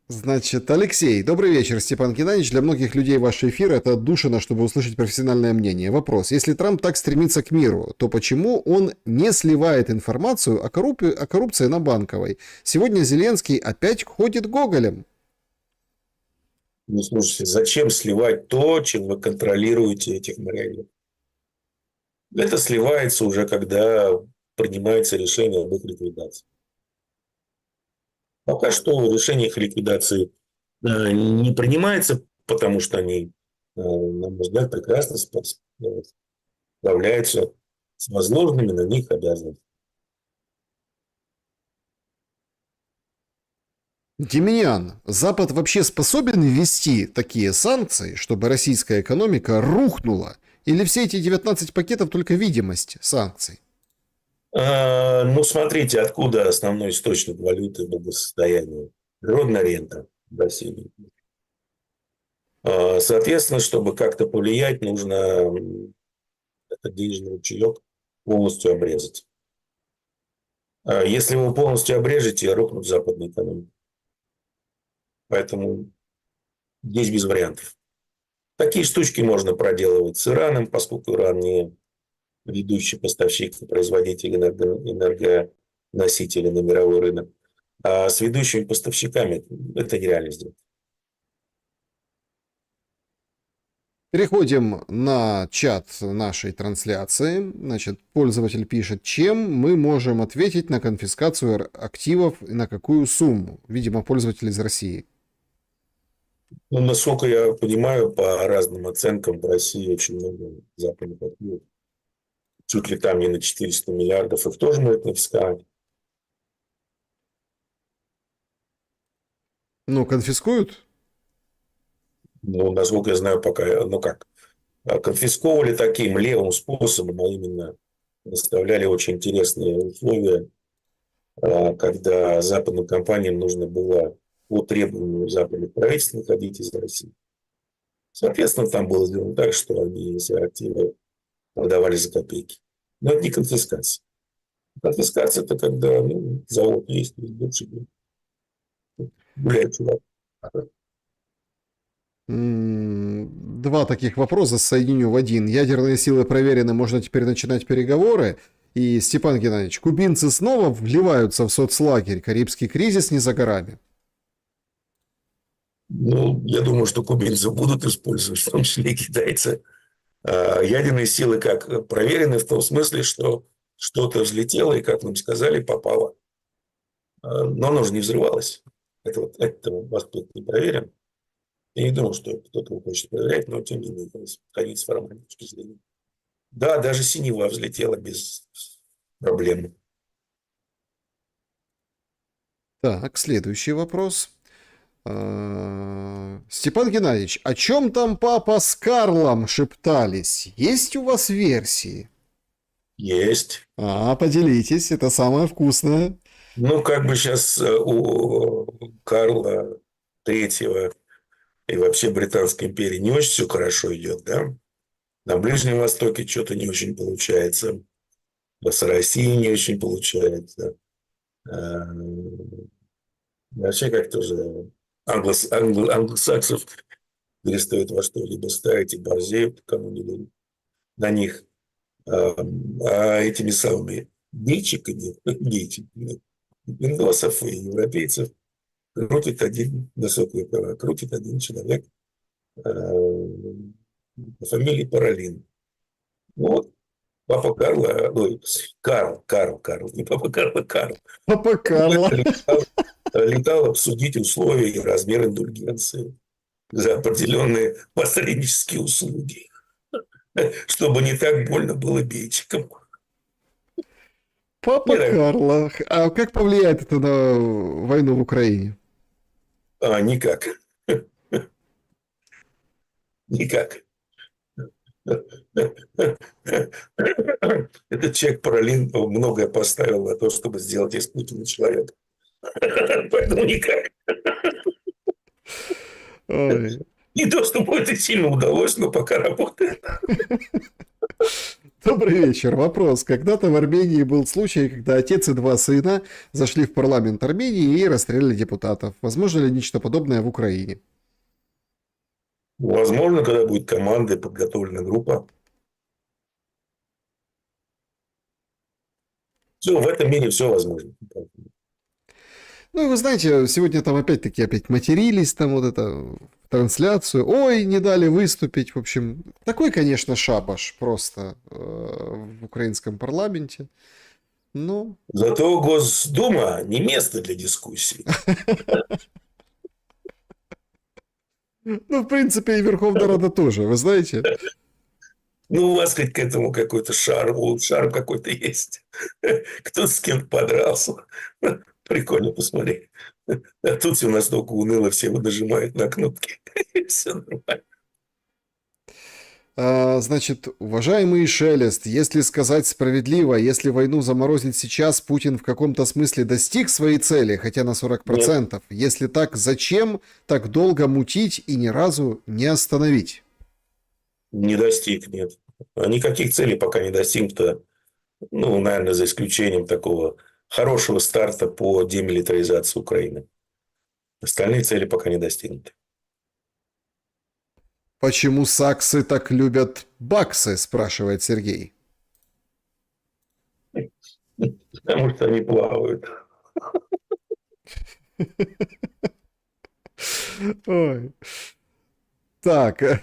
Speaker 1: Значит, Алексей, добрый вечер, Степан Геннадьевич. Для многих людей ваш эфир – это отдушина, чтобы услышать профессиональное мнение. Вопрос. Если Трамп так стремится к миру, то почему он не сливает информацию о коррупции на Банковой? Сегодня Зеленский опять ходит гоголем.
Speaker 2: Ну, слушайте, зачем сливать то, чем вы контролируете этих марионеток? Это сливается уже, когда принимается решение об их ликвидации. Пока что решение их ликвидации не принимается, потому что они, на мой взгляд, прекрасно справляются с возложенными на них обязанностями.
Speaker 1: Демьян, Запад вообще способен ввести такие санкции, чтобы российская экономика рухнула? Или все эти 19 пакетов только видимость санкций?
Speaker 2: Ну, смотрите, откуда основной источник валюты и благосостояния. Природная рента в России. Соответственно, чтобы как-то повлиять, нужно этот денежный ручеек полностью обрезать. Если вы полностью обрежете, рухнут западные экономики. Поэтому здесь без вариантов. Такие штучки можно проделывать с Ираном, поскольку Иран не ведущий поставщик и производитель энергоносителей на мировой рынок. А с ведущими поставщиками это нереально сделать.
Speaker 1: Переходим на чат нашей трансляции. Значит, пользователь пишет, чем мы можем ответить на конфискацию активов и на какую сумму. Видимо, пользователь из России.
Speaker 2: Ну, насколько я понимаю, по разным оценкам в России очень много западных активов. Чуть ли там не на 400 миллиардов. Их тоже можно конфисковать.
Speaker 1: Ну, конфискуют?
Speaker 2: Ну, насколько я знаю, пока, ну как, конфисковывали таким левым способом, а именно выставляли очень интересные условия, когда западным компаниям нужно было по требованию западных правительств выходить из России. Соответственно, там было сделано так, что они эти активы продавали за копейки. Но это не конфискация. Конфискация – это когда завод есть, больше гуляет чувак.
Speaker 1: Два таких вопроса соединю в один. Ядерные силы проверены, можно теперь начинать переговоры. И, Степан Геннадьевич, кубинцы снова вливаются в соцлагерь. Карибский кризис не за горами.
Speaker 2: Ну, я думаю, что кубинцы будут использовать, в том числе и китайцы. Ядерные силы как проверены в том смысле, что что-то взлетело и, как нам сказали, попало. Но оно же не взрывалось. Это аспект не проверен. Я не думаю, что кто-то его хочет проверять, но тем не менее, конец формальной точки зрения. Да, даже синева взлетела без проблем.
Speaker 1: Так, следующий вопрос. Степан Геннадьевич, о чем там папа с Карлом шептались? Есть у вас версии?
Speaker 2: Есть.
Speaker 1: Поделитесь, это самое вкусное.
Speaker 2: Ну, как бы сейчас у Карла Третьего и вообще Британской империи не очень все хорошо идет, да? На Ближнем Востоке что-то не очень получается. С Россией не очень получается. Вообще как-то уже англосаксов перестают во что-либо ставить и борзеют, кому не лень, на них. Этими самыми гейчиками, индосов и европейцев крутит один, высокую права, крутит один человек по фамилии Паралин. Ну, вот папа Карла, ой, Карл, не папа Карла, Карл.
Speaker 1: Папа Карла.
Speaker 2: Летал обсудить условия и размер индульгенции за определенные посреднические услуги, чтобы не так больно было бейчикам.
Speaker 1: Папа Карла. А как повлияет это на войну в Украине?
Speaker 2: Никак. Никак. Этот человек Паралин многое поставил на то, чтобы сделать из Путина человека. Поэтому никак.
Speaker 1: Ой.
Speaker 2: Не то, чтобы это сильно удалось, но пока работает.
Speaker 1: Добрый вечер. Вопрос. Когда-то в Армении был случай, когда отец и два сына зашли в парламент Армении и расстреляли депутатов. Возможно ли нечто подобное в Украине?
Speaker 2: Возможно, когда будет команда и подготовлена группа. Все, в этом мире все возможно.
Speaker 1: Ну, вы знаете, сегодня там опять матерились, там вот это, трансляцию. Ой, не дали выступить. В общем, такой, конечно, шабаш просто в украинском парламенте. Ну,
Speaker 2: Зато Госдума не место для дискуссий.
Speaker 1: в принципе, и Верховная Рада тоже, вы знаете.
Speaker 2: Ну, у вас хоть к этому какой-то шарм какой-то есть. Кто-то с кем-то подрался. Прикольно посмотреть. А тут все настолько уныло, все нажимают на кнопки. Все нормально.
Speaker 1: Значит, уважаемый Шелест, если сказать справедливо, если войну заморозить сейчас, Путин в каком-то смысле достиг своей цели, хотя на 40%. Нет. Если так, зачем так долго мутить и ни разу не остановить?
Speaker 2: Не достиг, нет. Никаких целей пока не достиг-то. Ну, наверное, за исключением такого хорошего старта по демилитаризации Украины. Остальные цели пока не достигнуты.
Speaker 1: Почему саксы так любят баксы, спрашивает Сергей.
Speaker 2: Потому что они плавают.
Speaker 1: Ой. Так.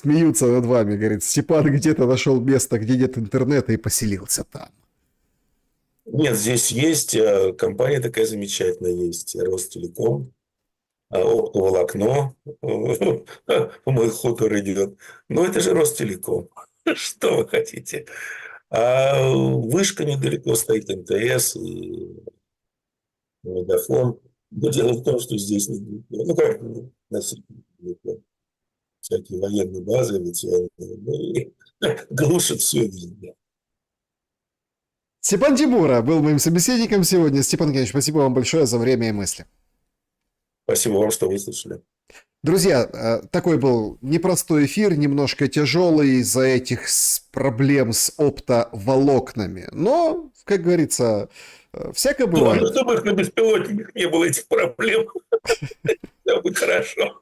Speaker 1: смеются над вами, говорит, Степан где-то нашел место, где нет интернета и поселился там.
Speaker 2: Нет, здесь есть компания такая замечательная, есть Ростелеком, оптоволокно, мой хутор идет. Но это же Ростелеком. Что вы хотите? А вышка недалеко стоит МТС и Мегафон. Но дело в том, что здесь, ну как, относительно недалеко, всякие военные базы авиационные, ну, и глушат все везде.
Speaker 1: Степан Тимура был моим собеседником сегодня. Степан Евгеньевич, спасибо вам большое за время и мысли.
Speaker 2: Спасибо вам, что выслушали.
Speaker 1: Друзья, такой был непростой эфир, немножко тяжелый из-за этих проблем с оптоволокнами. Но, как говорится, всякое бывает.
Speaker 2: Ну, чтобы их на беспилотниках не было этих проблем. Все будет хорошо.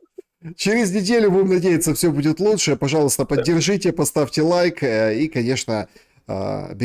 Speaker 1: Через неделю, будем надеяться, все будет лучше. Пожалуйста, поддержите, поставьте лайк и, конечно, берегите